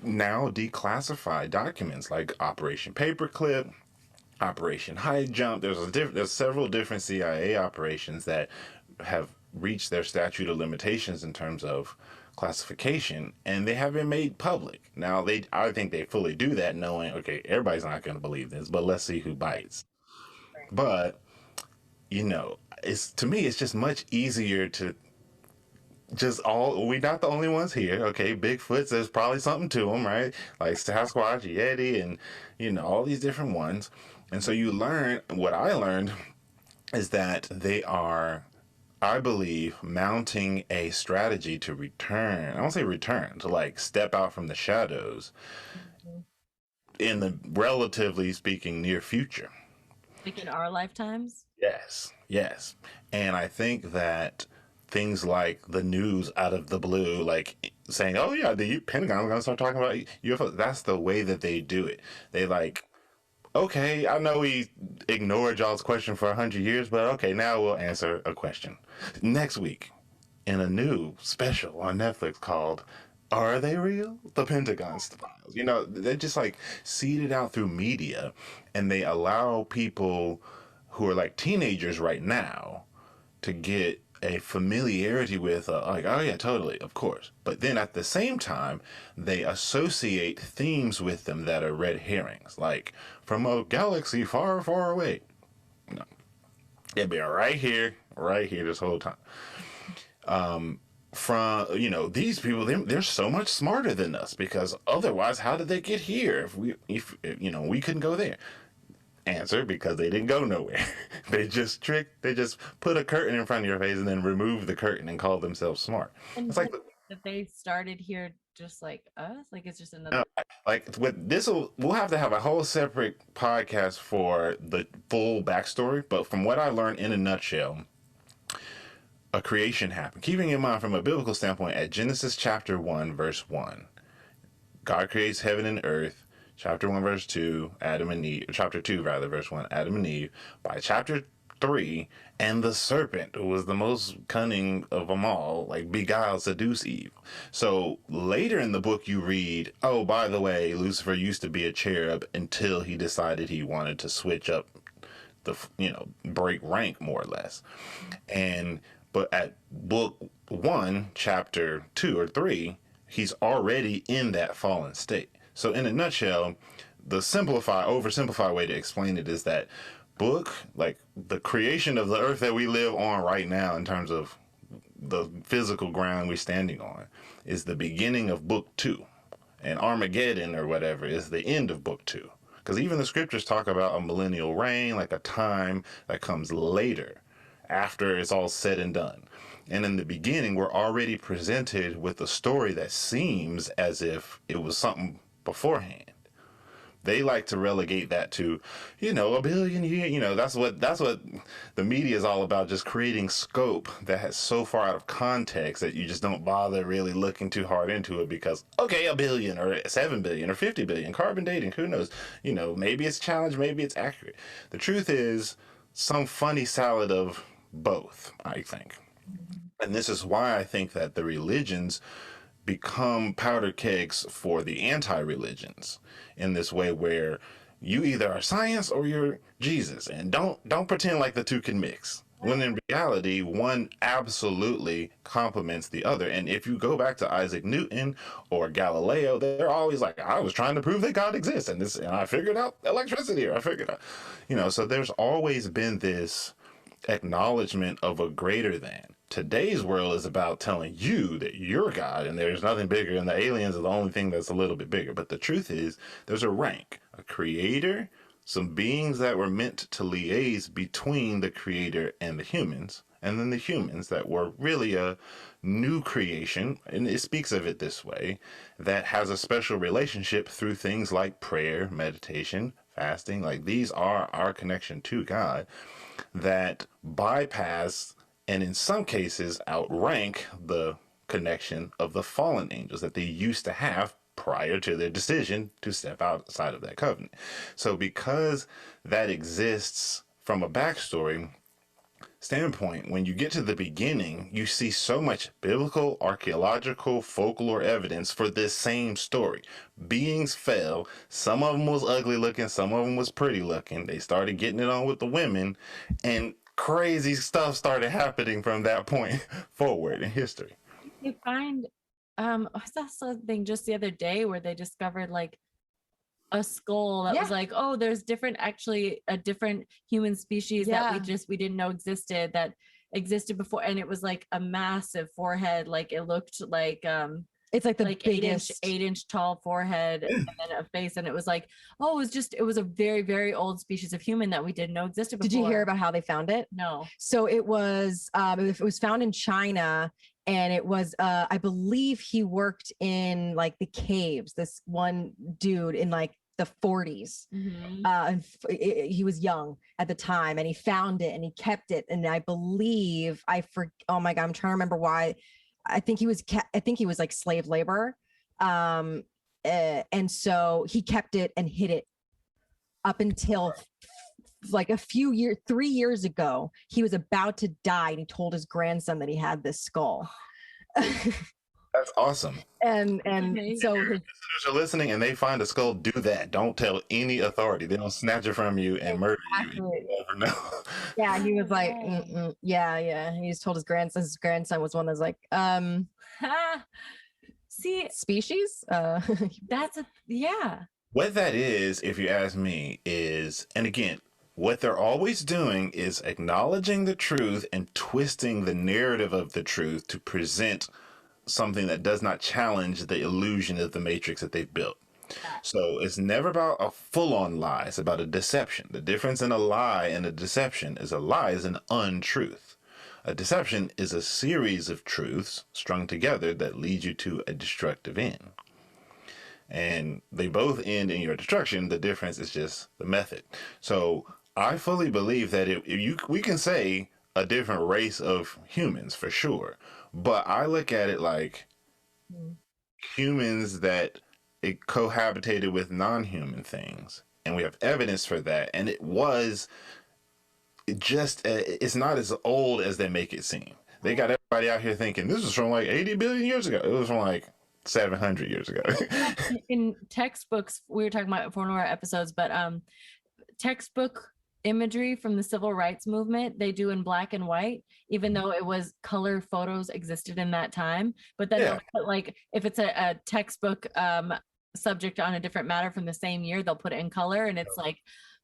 now declassified documents like Operation Paperclip, Operation High Jump. There's several different CIA operations that have reached their statute of limitations in terms of classification, and they have been made public. Now, I think they fully do that knowing, okay, everybody's not going to believe this, but let's see who bites. But, to me, it's just much easier to we're not the only ones here, okay? Bigfoots, there's probably something to them, right? Like Sasquatch, Yeti, and all these different ones. And so what I learned is that they are I believe mounting a strategy to return, I don't say return, to like step out from the shadows in the relatively speaking near future. Like in our lifetimes? Yes, yes. And I think that things like the news out of the blue, like saying, oh, yeah, the Pentagon's going to start talking about UFOs, that's the way that they do it. They like, okay, I know we ignored y'all's question for 100 years, but okay, now we'll answer a question. Next week, in a new special on Netflix called Are They Real? The Pentagon Files. You know, they just like seed it out through media, and they allow people who are like teenagers right now to get a familiarity with like, oh yeah, totally, of course, but then at the same time they associate themes with them that are red herrings, like from a galaxy far far away. No, it'd be right here this whole time. From, you know, these people, they're so much smarter than us, because otherwise how did they get here if you know, we couldn't go there? Answer: because they didn't go nowhere. They just put a curtain in front of your face and then remove the curtain and call themselves smart. And It's like that they started here just like us? Like it's just another. like with this, we'll have to have a whole separate podcast for the full backstory. But from what I learned in a nutshell, a creation happened. Keeping in mind from a biblical standpoint, at Genesis chapter 1, verse 1, God creates heaven and earth. Chapter 1, verse 2, Adam and Eve. Chapter 2, rather, verse 1, Adam and Eve. By chapter 3, and the serpent, who was the most cunning of them all, like beguiled, seduced Eve. So later in the book, you read, oh, by the way, Lucifer used to be a cherub until he decided he wanted to switch up the, you know, break rank more or less. But at book 1, chapter 2 or 3, he's already in that fallen state. So in a nutshell, the oversimplified way to explain it is that like the creation of the earth that we live on right now, in terms of the physical ground we're standing on, is the beginning of book 2. And Armageddon or whatever is the end of book 2. Because even the scriptures talk about a millennial reign, like a time that comes later, after it's all said and done. And in the beginning, we're already presented with a story that seems as if it was something beforehand. They like to relegate that to, you know, a billion years. You know, that's what the media is all about, just creating scope that has so far out of context that you just don't bother really looking too hard into it, because, okay, a billion or 7 billion or 50 billion, carbon dating, who knows? You know, maybe it's challenged, maybe it's accurate. The truth is some funny salad of both, I think. And this is why I think that the religions become powder kegs for the anti-religions, in this way where you either are science or you're Jesus, and don't pretend like the two can mix, when in reality one absolutely complements the other. And if you go back to Isaac Newton or Galileo, they're always like, I was trying to prove that God exists, and I figured out electricity, or I figured out, you know. So there's always been this acknowledgement of a greater than. Today's world is about telling you that you're God and there's nothing bigger, and the aliens are the only thing that's a little bit bigger. But the truth is, there's a rank, a creator, some beings that were meant to liaise between the creator and the humans, and then the humans that were really a new creation, and it speaks of it this way, that has a special relationship through things like prayer, meditation, fasting. Like, these are our connection to God, that bypass and in some cases outrank the connection of the fallen angels that they used to have prior to their decision to step outside of that covenant. So because that exists from a backstory standpoint, when you get to the beginning, you see so much biblical, archaeological, folklore evidence for this same story. Beings fell. Some of them was ugly looking, some of them was pretty looking. They started getting it on with the women, and crazy stuff started happening from that point forward in history. You find I saw something just the other day where they discovered like a skull that was like, oh, there's actually a different human species that we didn't know existed, that existed before, and it was like a massive forehead, like it looked like It's like the like biggest 8-inch tall forehead and then a face. And it was like, oh, it was a very, very old species of human that we didn't know existed before. Did you hear about how they found it? No. So it was found in China, and it was I believe he worked in like the caves. This one dude in like the 40s. And he was young at the time, and he found it and he kept it. And I believe oh my God, I'm trying to remember why. I think he was like slave labor. And so he kept it and hid it up until like 3 years ago. He was about to die, and he told his grandson that he had this skull. That's awesome. And so if listeners are listening and they find a skull, do that. Don't tell any authority. They don't snatch it from you and murder you. You never know. Yeah, he was like, yeah. He just told his grandson. His grandson was one that's like, see, species. Yeah. What that is, if you ask me, is, and again, what they're always doing is acknowledging the truth and twisting the narrative of the truth to present something that does not challenge the illusion of the matrix that they've built. So it's never about a full-on lie. It's about a deception. The difference in a lie and a deception is a lie is an untruth. A deception is a series of truths strung together that lead you to a destructive end. And they both end in your destruction. The difference is just the method. So I fully believe that we can say a different race of humans for sure, but I look at it like humans that it cohabitated with non-human things, and we have evidence for that. And it's not as old as they make it seem. They got everybody out here thinking this was from like 80 billion years ago. It was from like 700 years ago. In textbooks, we were talking about for one of our episodes, but textbook imagery from the civil rights movement they do in black and white, even though it was color photos existed in that time. But then they'll put, like, if it's a textbook subject on a different matter from the same year, they'll put it in color, and it's like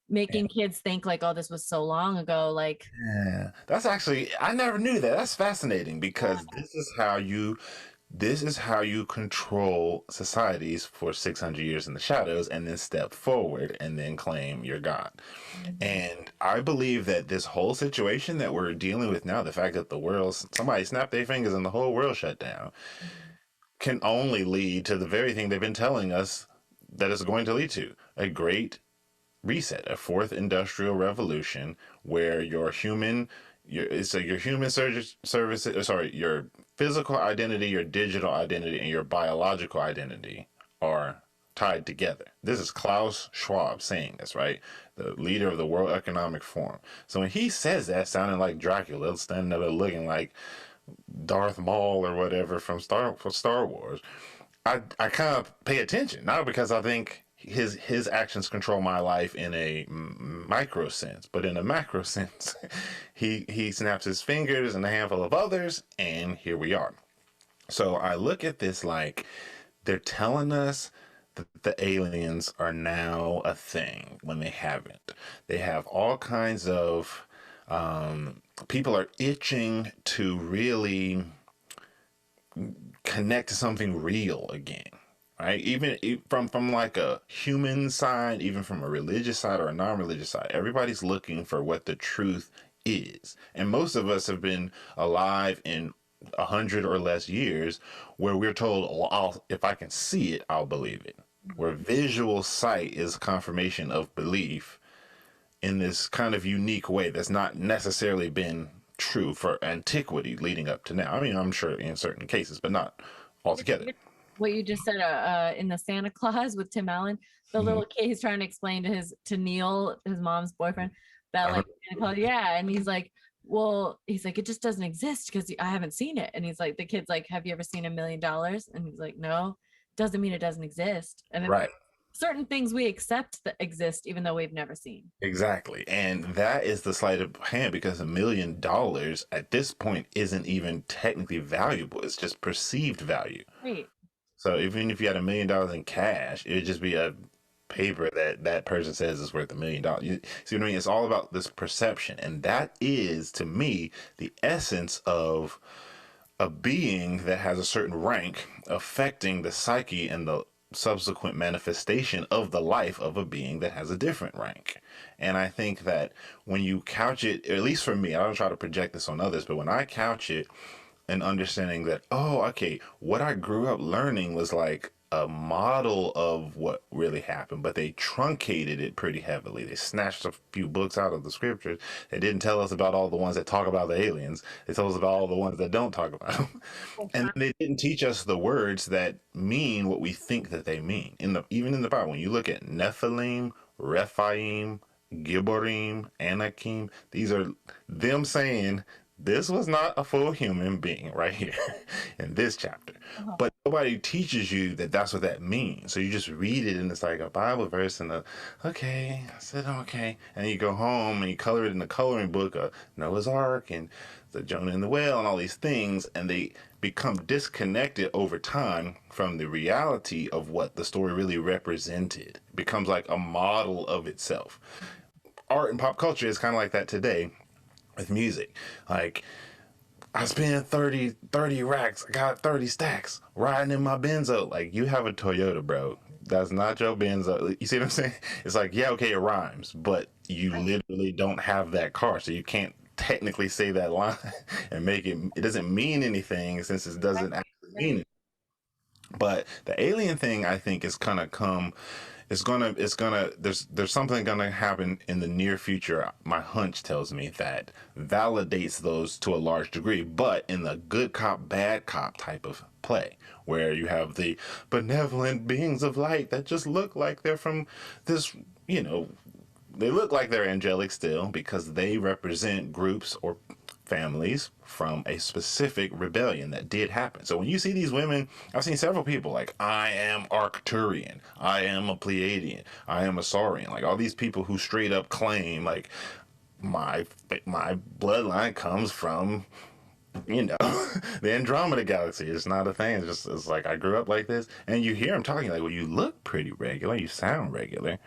making kids think like, oh, this was so long ago. Like, that's actually, I never knew that. That's fascinating, because this is how you control societies for 600 years in the shadows, and then step forward and then claim you're God. And I believe that this whole situation that we're dealing with now, the fact that somebody snapped their fingers and the whole world shut down, can only lead to the very thing they've been telling us that it's going to lead to: a great reset, a fourth industrial revolution, where your physical identity, your digital identity, and your biological identity are tied together. This is Klaus Schwab saying this, right? The leader of the World Economic Forum. So when he says that, sounding like Dracula, standing there looking like Darth Maul or whatever from Star Wars, I kind of pay attention, not because I think his actions control my life in a micro sense, but in a macro sense, he snaps his fingers and a handful of others, and here we are. So I look at this like they're telling us that the aliens are now a thing when they haven't. They have all kinds of people are itching to really connect to something real again. Right? Even from like a human side, even from a religious side or a non-religious side, everybody's looking for what the truth is. And most of us have been alive in 100 or less years where we're told, well, if I can see it, I'll believe it. Where visual sight is confirmation of belief in this kind of unique way that's not necessarily been true for antiquity leading up to now. I mean, I'm sure in certain cases, but not altogether. What you just said in the Santa Claus with Tim Allen, the little kid, he's trying to explain to Neil, his mom's boyfriend, that like, and he's like, well, he's like, it just doesn't exist because I haven't seen it. And he's like, the kid's like, have you ever seen $1 million? And he's like, no, doesn't mean it doesn't exist. And right. Certain things we accept that exist even though we've never seen. Exactly. And that is the sleight of hand, because $1 million at this point isn't even technically valuable. It's just perceived value. Right. So even if you had $1 million in cash, it would just be a paper that person says is worth $1 million. You see what I mean? It's all about this perception. And that is, to me, the essence of a being that has a certain rank affecting the psyche and the subsequent manifestation of the life of a being that has a different rank. And I think that when you couch it, or at least for me, I don't try to project this on others, but when I couch it and understanding that, oh, okay, what I grew up learning was like a model of what really happened, but they truncated it pretty heavily. They snatched a few books out of the scriptures. They didn't tell us about all the ones that talk about the aliens. They told us about all the ones that don't talk about them. And they didn't teach us the words that mean what we think that they mean. Even in the Bible, when you look at Nephilim, Rephaim, Gibborim, Anakim, these are them saying this was not a full human being right here in this chapter. But nobody teaches you that that's what that means. So you just read it and it's like a Bible verse and okay, I said okay. And you go home and you color it in the coloring book of Noah's Ark and the Jonah and the whale and all these things, and they become disconnected over time from the reality of what the story really represented. It becomes like a model of itself. Art and pop culture is kind of like that today with music. Like, I spent 30 racks, I got 30 stacks riding in my Benzo. Like, you have a Toyota, bro. That's not your Benzo. You see what I'm saying? It's like, yeah, okay, it rhymes, but you literally don't have that car, so you can't technically say that line and make it doesn't mean anything since it doesn't actually mean it. But the alien thing, I think, is gonna come. There's something gonna happen in the near future. My hunch tells me that validates those to a large degree, but in the good cop, bad cop type of play, where you have the benevolent beings of light that just look like they're from this, they look like they're angelic still because they represent groups or families from a specific rebellion that did happen. So when you see these women, I've seen several people like, I am Arcturian, I am a Pleiadian, I am a Saurian, like all these people who straight up claim like my bloodline comes from the Andromeda galaxy. It's not a thing. It's like I grew up like this, and you hear them talking like, well, you look pretty regular, you sound regular,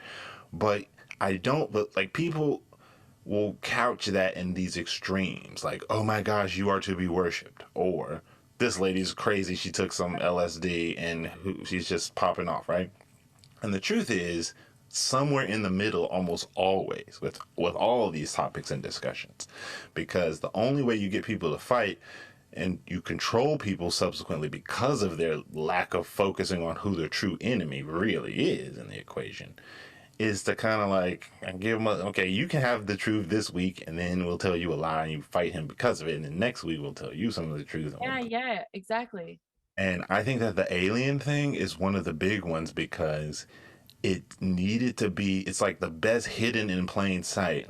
but I don't. But like people will couch that in these extremes, like, oh my gosh, you are to be worshipped, or this lady's crazy, she took some LSD and she's just popping off, right? And the truth is somewhere in the middle almost always with all of these topics and discussions, because the only way you get people to fight and you control people subsequently because of their lack of focusing on who their true enemy really is in the equation is to kind of like give him okay, you can have the truth this week and then we'll tell you a lie and you fight him because of it, and then next week we'll tell you some of the truth. Yeah, exactly. And I think that the alien thing is one of the big ones because it needed to be, it's like the best hidden in plain sight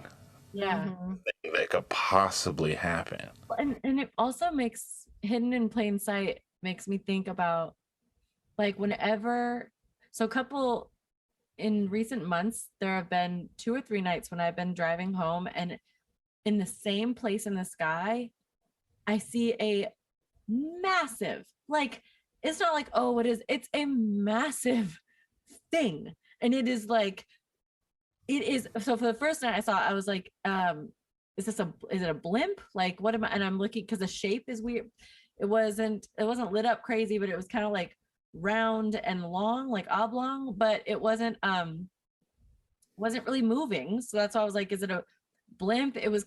thing that could possibly happen. And it also makes hidden in plain sight makes me think about like whenever, so in recent months, there have been 2 or 3 nights when I've been driving home and in the same place in the sky, I see a massive, like, it's not like, oh, what is, it's a massive thing. And it is like, it is, so for the first night I saw it, I was like, is it a blimp? Like, what am I, and I'm looking, because the shape is weird. It wasn't lit up crazy, but it was kind of like round and long, like oblong, but it wasn't really moving. So that's why I was like, is it a blimp? It was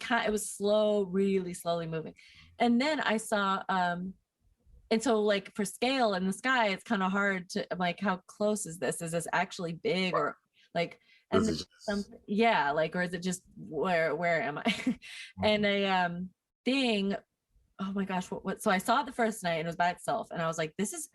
slow, really slowly moving. And then I saw and so like for scale in the sky, it's kind of hard to like, how close is this actually big, or like, and like, or is it just where am I? And a thing, oh my gosh, what so I saw it the first night and it was by itself, and I was like, this is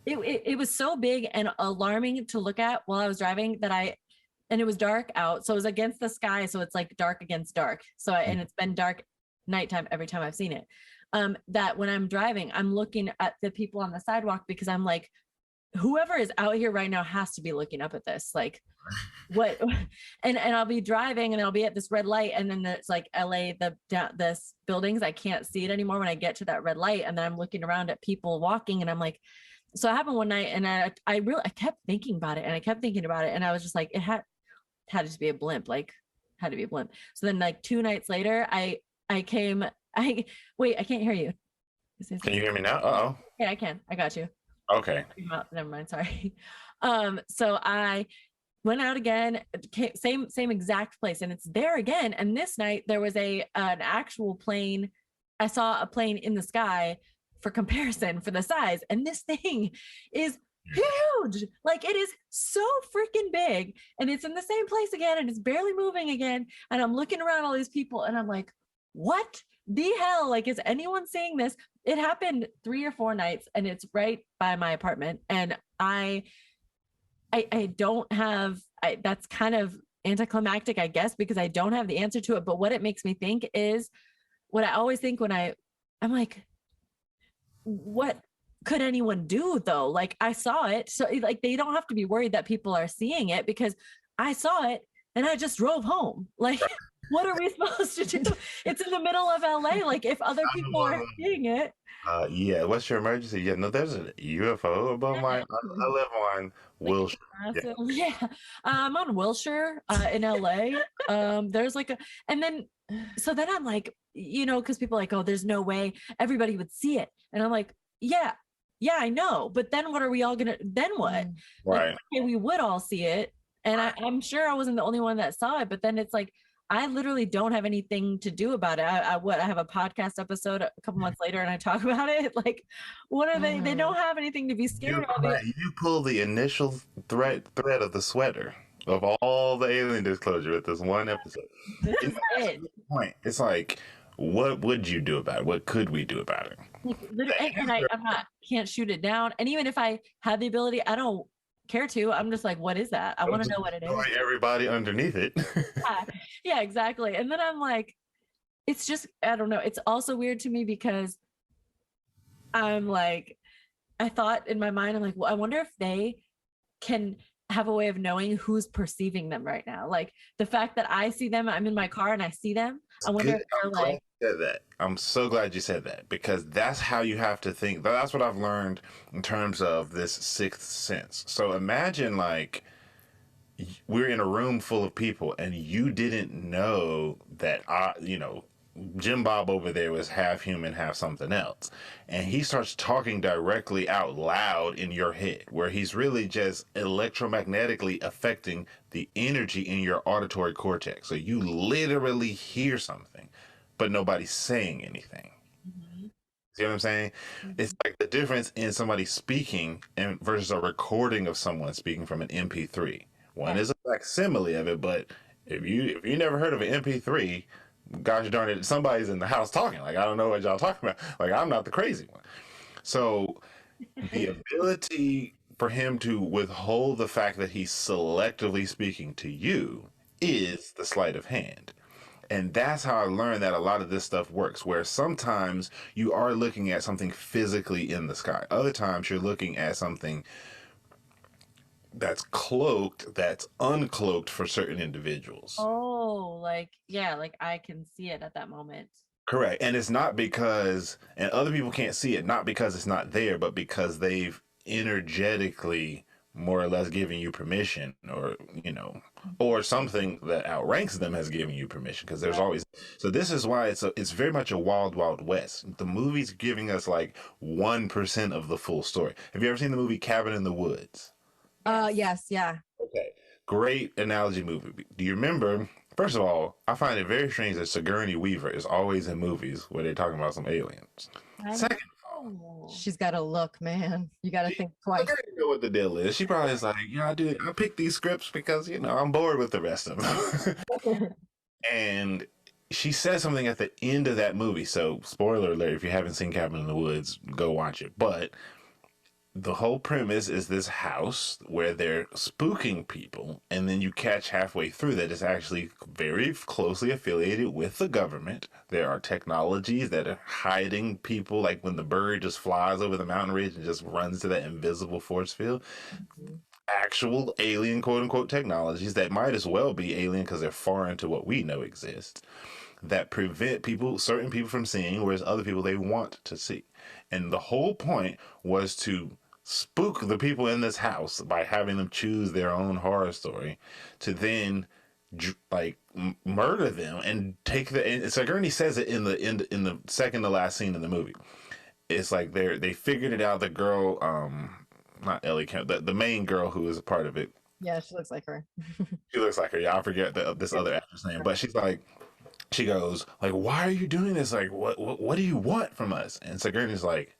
it was so big and alarming to look at while I was driving and it was dark out. So it was against the sky. So it's like dark against dark. So and it's been dark nighttime every time I've seen it. That when I'm driving, I'm looking at the people on the sidewalk because I'm like, whoever is out here right now has to be looking up at this. Like what, and I'll be driving and I'll be at this red light. And then it's like LA, this buildings, I can't see it anymore when I get to that red light. And then I'm looking around at people walking and I'm like, so it happened one night and I kept thinking about it and I kept thinking about it. And I was just like, it had to be a blimp, like had to be a blimp. So then like 2 nights later, wait, I can't hear you. Can you hear me now? Uh-oh. Yeah, I can. I got you. Okay. Never mind. Sorry. So I went out again, same exact place, and it's there again. And this night there was an actual plane. I saw a plane in the sky for comparison for the size, and this thing is huge. Like, it is so freaking big, and it's in the same place again, and it's barely moving again. And I'm looking around all these people, and I'm like, what the hell? Like, is anyone seeing this? It happened 3 or 4 nights, and it's right by my apartment, and I don't have, that's kind of anticlimactic, I guess, because I don't have the answer to it. But what it makes me think is what I always think when I'm like, what could anyone do though? Like, I saw it. So like, they don't have to be worried that people are seeing it, because I saw it and I just drove home. Like, what are we supposed to do? It's in the middle of LA. Like, if other people are seeing it. Yeah. What's your emergency? Yeah, no, there's a UFO above I live on Wilshire. Yeah. I'm on Wilshire in LA. There's like and then I'm like, because people are like, oh, there's no way everybody would see it. And I'm like, yeah, I know. But then what are we all gonna, then what? Right. Like, okay, we would all see it. And I'm sure I wasn't the only one that saw it. But then it's like, I literally don't have anything to do about it. I have a podcast episode a couple months later and I talk about it. Like, what are they? They don't have anything to be scared of. You pull the initial thread of the sweater of all the alien disclosure with this one episode. Point. It's like, what would you do about it? What could we do about it? Like, and I'm not, can't shoot it down. And even if I had the ability, I don't care to. I'm just like, what is that? I want to know what it is. Everybody underneath it. Yeah, exactly. And then I'm like, it's just, I don't know. It's also weird to me because I'm like, I thought in my mind, I'm like, well, I wonder if they can have a way of knowing who's perceiving them right now. Like, the fact that I see them, I'm in my car and I see them. I wonder if they're like. I'm so glad you said that, because that's how you have to think. That's what I've learned in terms of this sixth sense. So imagine, like, we're in a room full of people and you didn't know that Jim Bob over there was half human, half something else. And he starts talking directly out loud in your head, where he's really just electromagnetically affecting the energy in your auditory cortex. So you literally hear something, but nobody's saying anything. Mm-hmm. See what I'm saying? Mm-hmm. It's like the difference in somebody speaking and versus a recording of someone speaking from an MP3. One is a facsimile of it, but if you never heard of an MP3, gosh darn it, somebody's in the house talking. Like, I don't know what y'all talking about. Like, I'm not the crazy one. So the ability for him to withhold the fact that he's selectively speaking to you is the sleight of hand. And that's how I learned that a lot of this stuff works, where sometimes you are looking at something physically in the sky. Other times you're looking at something that's cloaked, that's uncloaked for certain individuals. Oh, like, yeah, like I can see it at that moment. Correct. And it's not because, and other people can't see it, not because it's not there, but because they've energetically more or less given you permission, or, or something that outranks them has given you permission, because there's always, so this is why it's very much a wild, wild west. The movie's giving us like 1% of the full story. Have you ever seen the movie Cabin in the Woods? Yes, yeah. Okay. Great analogy movie. Do you remember, first of all, I find it very strange that Sigourney Weaver is always in movies where they're talking about some aliens. Second of all, she's got a look, man. You got to think twice. I know what the deal is. She probably is like, I picked these scripts because, I'm bored with the rest of them. And she says something at the end of that movie. So, spoiler alert, if you haven't seen Cabin in the Woods, go watch it. But the whole premise is this house where they're spooking people, and then you catch halfway through that it's actually very closely affiliated with the government. There are technologies that are hiding people, like when the bird just flies over the mountain ridge and just runs to that invisible force field. Mm-hmm. Actual alien, quote unquote, technologies that might as well be alien because they're foreign to what we know exists, that prevent certain people from seeing, whereas other people they want to see. And the whole point was to spook the people in this house by having them choose their own horror story, to then murder them and take and Sigourney says it in the second to last scene in the movie. it's like they figured it out. The girl, not Ellie Kemp, the main girl who is a part of it. Yeah, she looks like her. She looks like her. Yeah, I forget this other actress name, but she's like, she goes like, "Why are you doing this? Like, what do you want from us?" And Sigourney's like,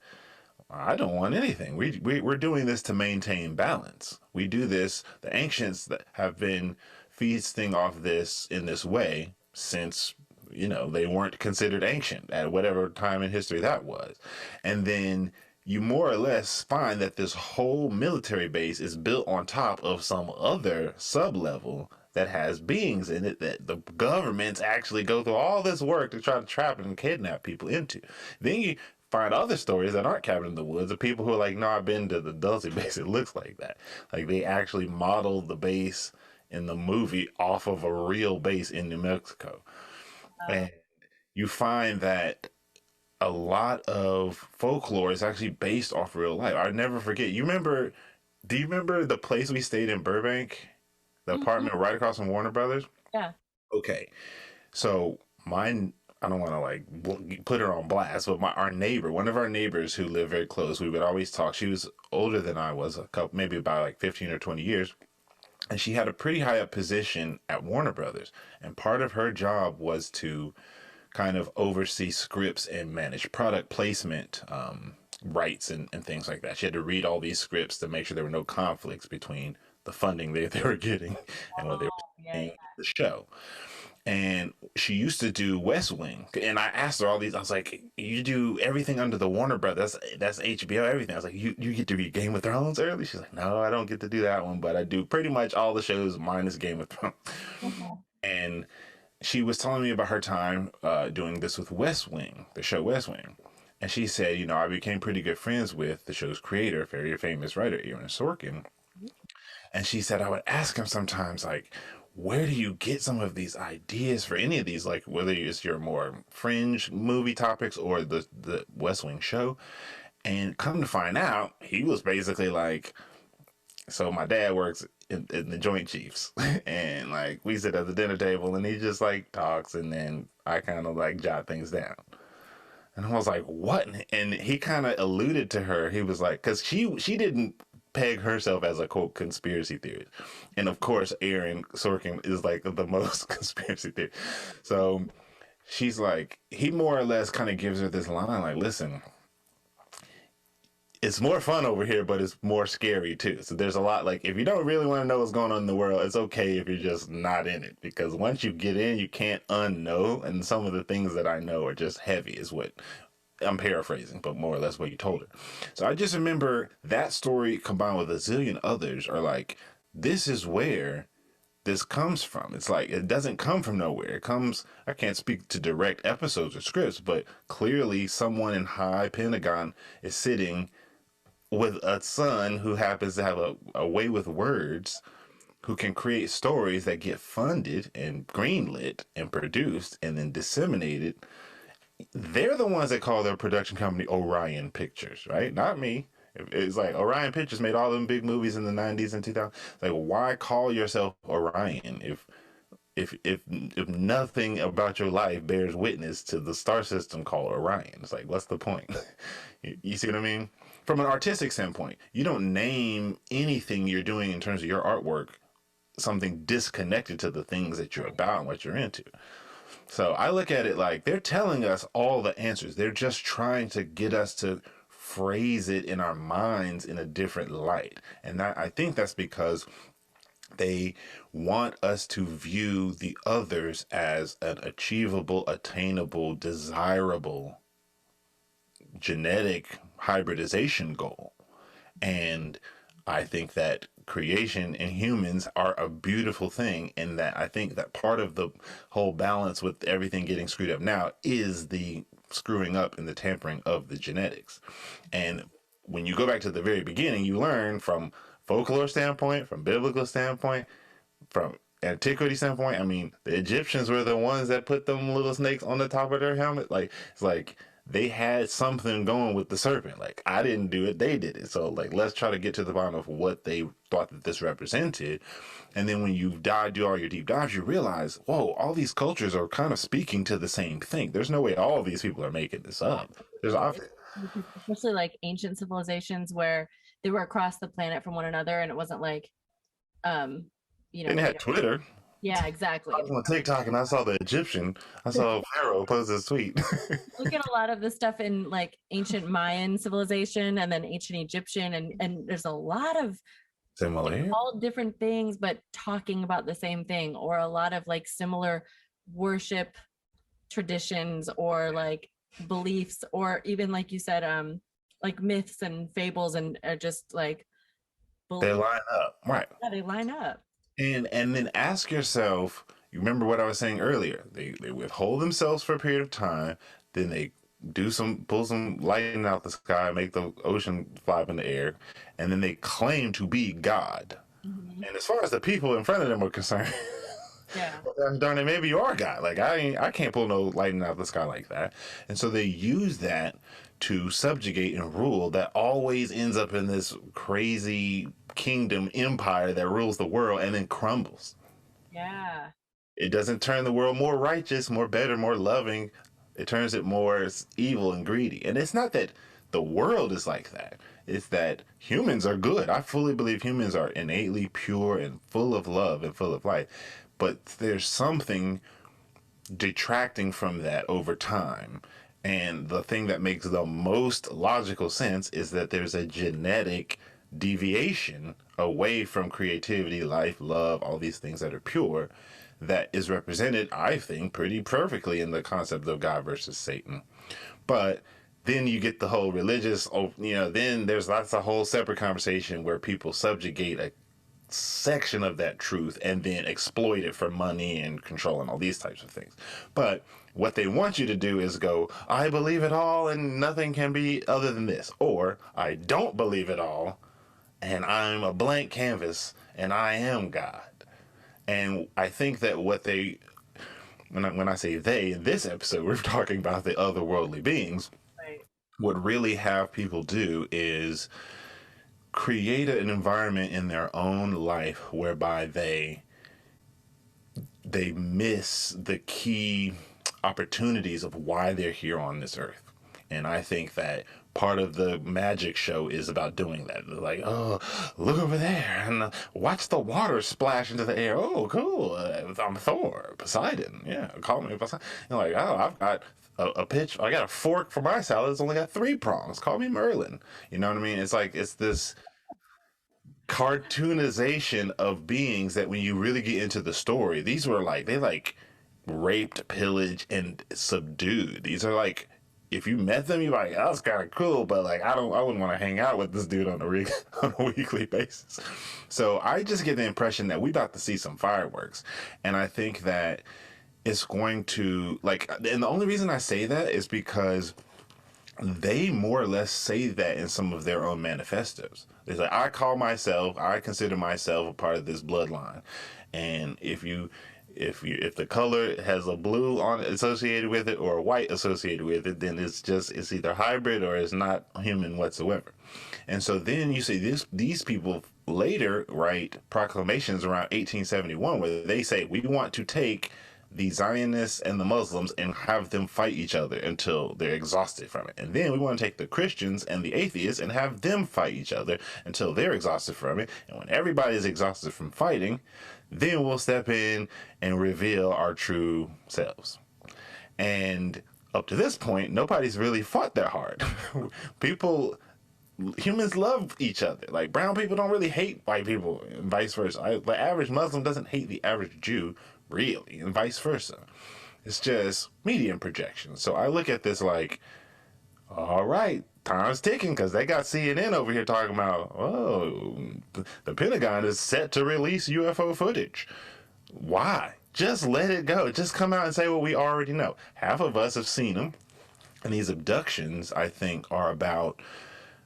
"I don't want anything. We're doing this to maintain balance. We do this. The ancients that have been feasting off this in this way since." They weren't considered ancient at whatever time in history that was. And then you more or less find that this whole military base is built on top of some other sub-level that has beings in it that the governments actually go through all this work to try to trap and kidnap people into. Then you find other stories that aren't cabin in the woods of people who are like, no, I've been to the Dulce base. It looks like that. Like they actually modeled the base in the movie off of a real base in New Mexico. And you find that a lot of folklore is actually based off real life. I never forget. Do you remember the place we stayed in Burbank? The apartment right across from Warner Brothers? Yeah. Okay. So mine, I don't want to like put her on blast, but our neighbor, one of our neighbors who lived very close, we would always talk. She was older than I was, maybe about like 15 or 20 years. And she had a pretty high up position at Warner Brothers. And part of her job was to kind of oversee scripts and manage product placement rights and things like that. She had to read all these scripts to make sure there were no conflicts between the funding they were getting and what they were saying in the show. And she used to do West Wing. And I asked her all these, I was like, you do everything under the Warner Brothers. That's HBO, everything. I was like, you get to read Game of Thrones early? She's like, no, I don't get to do that one, but I do pretty much all the shows minus Game of Thrones. And she was telling me about her time doing this with West Wing, the show West Wing. And she said, I became pretty good friends with the show's creator, very famous writer, Aaron Sorkin. And she said, I would ask him sometimes, like, where do you get some of these ideas for any of these, like whether it's your more fringe movie topics or the West Wing show? And come to find out, he was basically like, so my dad works in the Joint Chiefs, and like we sit at the dinner table and he just like talks, and then I kind of like jot things down. And I was like, what? And he kind of alluded to her. He was like, because she didn't peg herself as a quote conspiracy theorist, and of course Aaron Sorkin is like the most conspiracy theorist. So she's like, he more or less kind of gives her this line like, listen, it's more fun over here, but it's more scary too. So there's a lot, like, if you don't really want to know what's going on in the world, it's okay if you're just not in it, because once you get in, you can't unknow. And some of the things that I know are just heavy, is what I'm paraphrasing, but more or less what you told her. So I just remember that story combined with a zillion others are like, this is where this comes from. It's like, it doesn't come from nowhere. It comes, I can't speak to direct episodes or scripts, but clearly someone in high Pentagon is sitting with a son who happens to have a way with words, who can create stories that get funded and greenlit and produced and then disseminated. They're the ones that call their production company Orion Pictures, right? Not me. It's like Orion Pictures made all them big movies in the 90s and 2000s. Like, why call yourself Orion if nothing about your life bears witness to the star system called Orion? It's like, what's the point? You see what I mean? From an artistic standpoint, you don't name anything you're doing in terms of your artwork something disconnected to the things that you're about and what you're into. So I look at it like they're telling us all the answers. They're just trying to get us to phrase it in our minds in a different light. And I think that's because they want us to view the others as an achievable, attainable, desirable genetic hybridization goal. And I think that creation and humans are a beautiful thing, and that I think that part of the whole balance with everything getting screwed up now is the screwing up and the tampering of the genetics. And when you go back to the very beginning, you learn from folklore standpoint, from biblical standpoint, from antiquity standpoint. I mean, the Egyptians were the ones that put them little snakes on the top of their helmet. Like, it's like they had something going with the serpent. Like, I didn't do it, they did it. So like, let's try to get to the bottom of what they thought that this represented. And then when you do all your deep dives, you realize, whoa, all these cultures are kind of speaking to the same thing. There's no way all of these people are making this up. especially like ancient civilizations where they were across the planet from one another, and it wasn't like, um, And they we had don't. Twitter. Yeah, I exactly. was on TikTok and I saw the Egyptian. I saw Pharaoh post his tweet. Look at a lot of the stuff in like ancient Mayan civilization and then ancient Egyptian, and there's a lot of Similar here. all different things, but talking about the same thing, or a lot of like similar worship traditions or like beliefs, or even like you said, like myths and fables, and are just like They belief. line up. Right. Yeah, they line up. And then ask yourself, you remember what I was saying earlier. They withhold themselves for a period of time, then they pull some lightning out the sky, make the ocean fly up in the air, and then they claim to be God. Mhm. And as far as the people in front of them are concerned, Yeah. well, darn it, maybe you are God. Like I can't pull no lightning out of the sky like that. And so they use that to subjugate and rule. That always ends up in this crazy kingdom empire that rules the world and then crumbles. Yeah. It doesn't turn the world more righteous, more better, more loving. It turns it more evil and greedy. And it's not that the world is like that. It's that humans are good. I fully believe humans are innately pure and full of love and full of light. But there's something detracting from that over time. And the thing that makes the most logical sense is that there's a genetic deviation away from creativity, life, love, all these things that are pure, that is represented, I think, pretty perfectly in the concept of God versus Satan. But then you get the whole religious, then that's a whole separate conversation where people subjugate a section of that truth and then exploit it for money and control and all these types of things. But what they want you to do is go, I believe it all and nothing can be other than this. Or I don't believe it all and I'm a blank canvas and I am God. And I think that when I say they, in this episode, we're talking about the otherworldly beings. Right. What really have people do is create an environment in their own life whereby they miss the key opportunities of why they're here on this earth. And I think that part of the magic show is about doing that. They're like, oh, look over there and watch the water splash into the air. Oh, cool. I'm Thor, Poseidon. Yeah, call me Poseidon. You're like, oh, I've got a pitch. I got a fork for my salad. It's only got 3 prongs. Call me Merlin. You know what I mean? It's like, it's this cartoonization of beings that when you really get into the story, these were like, they like raped, pillaged, and subdued. These are like, if you met them, you're like, that's kind of cool, but like, I wouldn't want to hang out with this dude on a weekly basis. So I just get the impression that we about to see some fireworks, and I think that it's going to like, and the only reason I say that is because they more or less say that in some of their own manifestos. It's like, I consider myself a part of this bloodline, and if the color has a blue on it associated with it or a white associated with it, then it's either hybrid or it's not human whatsoever. And so then you see these people later write proclamations around 1871 where they say, we want to take the Zionists and the Muslims and have them fight each other until they're exhausted from it. And then we want to take the Christians and the atheists and have them fight each other until they're exhausted from it. And when everybody is exhausted from fighting, then we'll step in and reveal our true selves. And up to this point, nobody's really fought that hard. Humans love each other. Like, brown people don't really hate white people and vice versa. The average Muslim doesn't hate the average Jew, really, and vice versa. It's just medium projection. So I look at this like, all right, time's ticking, because they got CNN over here talking about, oh, the Pentagon is set to release UFO footage. Why? Just let it go. Just come out and say what we already know. Half of us have seen them. And these abductions, I think, are about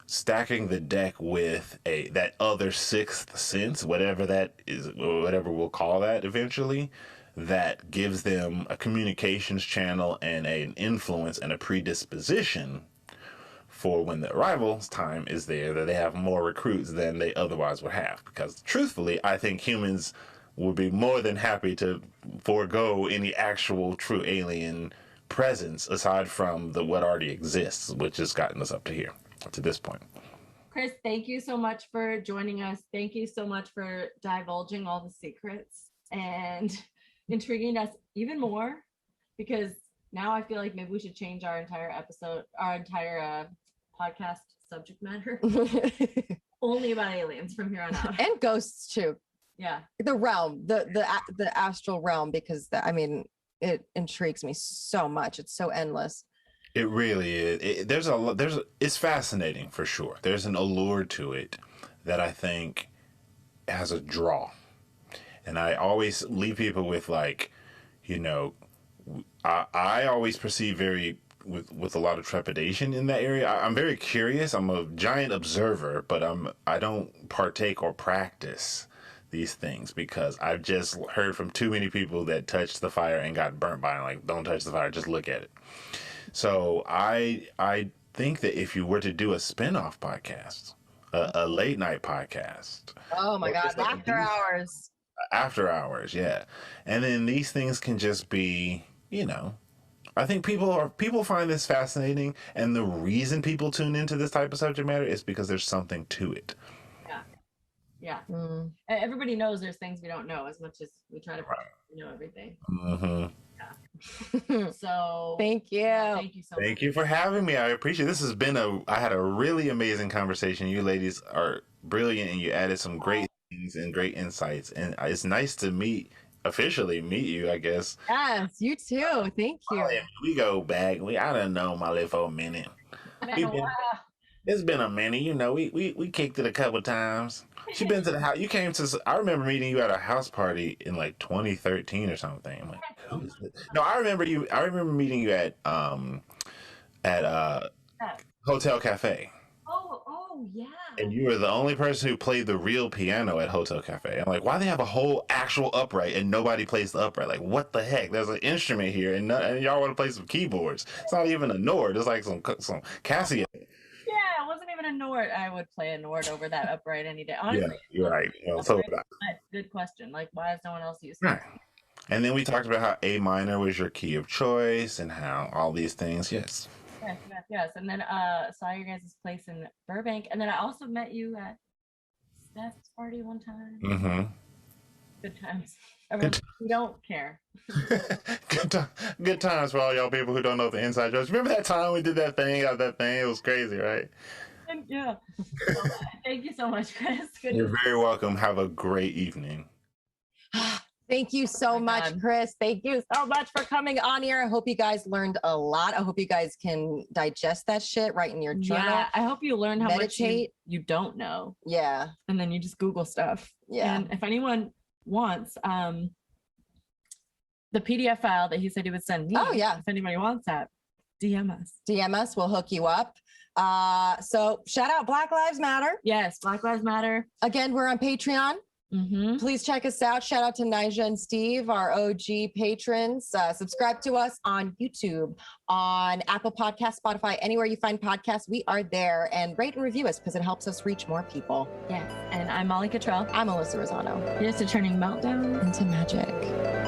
stacking the deck with that other sixth sense, whatever that is, whatever we'll call that eventually, that gives them a communications channel and an influence and a predisposition for when the arrival's time is there, that they have more recruits than they otherwise would have. Because truthfully, I think humans would be more than happy to forego any actual true alien presence aside from the what already exists, which has gotten us up to here, to this point. Chris, thank you so much for joining us. Thank you so much for divulging all the secrets and intriguing us even more, because now I feel like maybe we should change our entire podcast subject matter only about aliens from here on out. And ghosts too. Yeah. The realm, the astral realm, because I mean, it intrigues me so much. It's so endless. It really is. It's fascinating for sure. There's an allure to it that I think has a draw. And I always leave people with, like, you know, I always perceive with a lot of trepidation in that area. I'm very curious. I'm a giant observer, but I don't partake or practice these things because I've just heard from too many people that touched the fire and got burnt by it. Like, don't touch the fire, just look at it. So I think that if you were to do a spin-off podcast, a late night podcast. Oh my God, After hours, yeah. And then these things can just be, you know, I think people find this fascinating, and the reason people tune into this type of subject matter is because there's something to it. Yeah. Everybody knows there's things we don't know as much as we try to know everything. Mm-hmm. Yeah. So thank you. Thank you so much. Thank you for having me. I appreciate it. This has been I had a really amazing conversation. You ladies are brilliant, and you added some great things and great insights. And it's nice to officially meet you, I guess. Yes, you too. Thank you. Oh, yeah, we go back. I done know Molly for a minute. It's been a minute, you know. We kicked it a couple times. She been to the house. You came to. I remember meeting you at a house party in like 2013 or something. I'm like, who is this? No, I remember you. I remember meeting you at Hotel Cafe. Oh yeah. And you were the only person who played the real piano at Hotel Cafe. I'm like, why they have a whole actual upright and nobody plays the upright? Like, what the heck? There's an instrument here, and y'all want to play some keyboards. It's not even a Nord. It's like some Casio. Yeah, it wasn't even a Nord. I would play a Nord over that upright any day. Honestly, Yeah, you're right. So good question. Like, why is no one else using it? right. And then we talked about how A minor was your key of choice and how all these things. Yes. Yes. And then saw your guys' place in Burbank. And then I also met you at Steph's party one time. Mm-hmm. Good times. Everyone, we don't care. Good times for all y'all people who don't know the inside jokes. Remember that time we did that thing? It was crazy, right? Yeah. Thank you so much, Chris. You're very welcome. Have a great evening. Thank you so much, Chris. Thank you so much for coming on here. I hope you guys learned a lot. I hope you guys can digest that shit right in your journal. Yeah, I hope you learn how Meditate. much you don't know. Yeah. And then you just Google stuff. Yeah. And if anyone wants the PDF file that he said he would send me. Oh, yeah. If anybody wants that, DM us. DM us. We'll hook you up. So shout out Black Lives Matter. Yes, Black Lives Matter. Again, we're on Patreon. Mm-hmm. Please check us out. Shout out to Nija and Steve, our OG patrons. Subscribe to us on YouTube, on Apple Podcasts, Spotify, anywhere you find podcasts. We are there. And rate and review us because it helps us reach more people. Yes. And I'm Molly Cottrell. I'm Alyssa Rosano. Here's to turning meltdown into magic.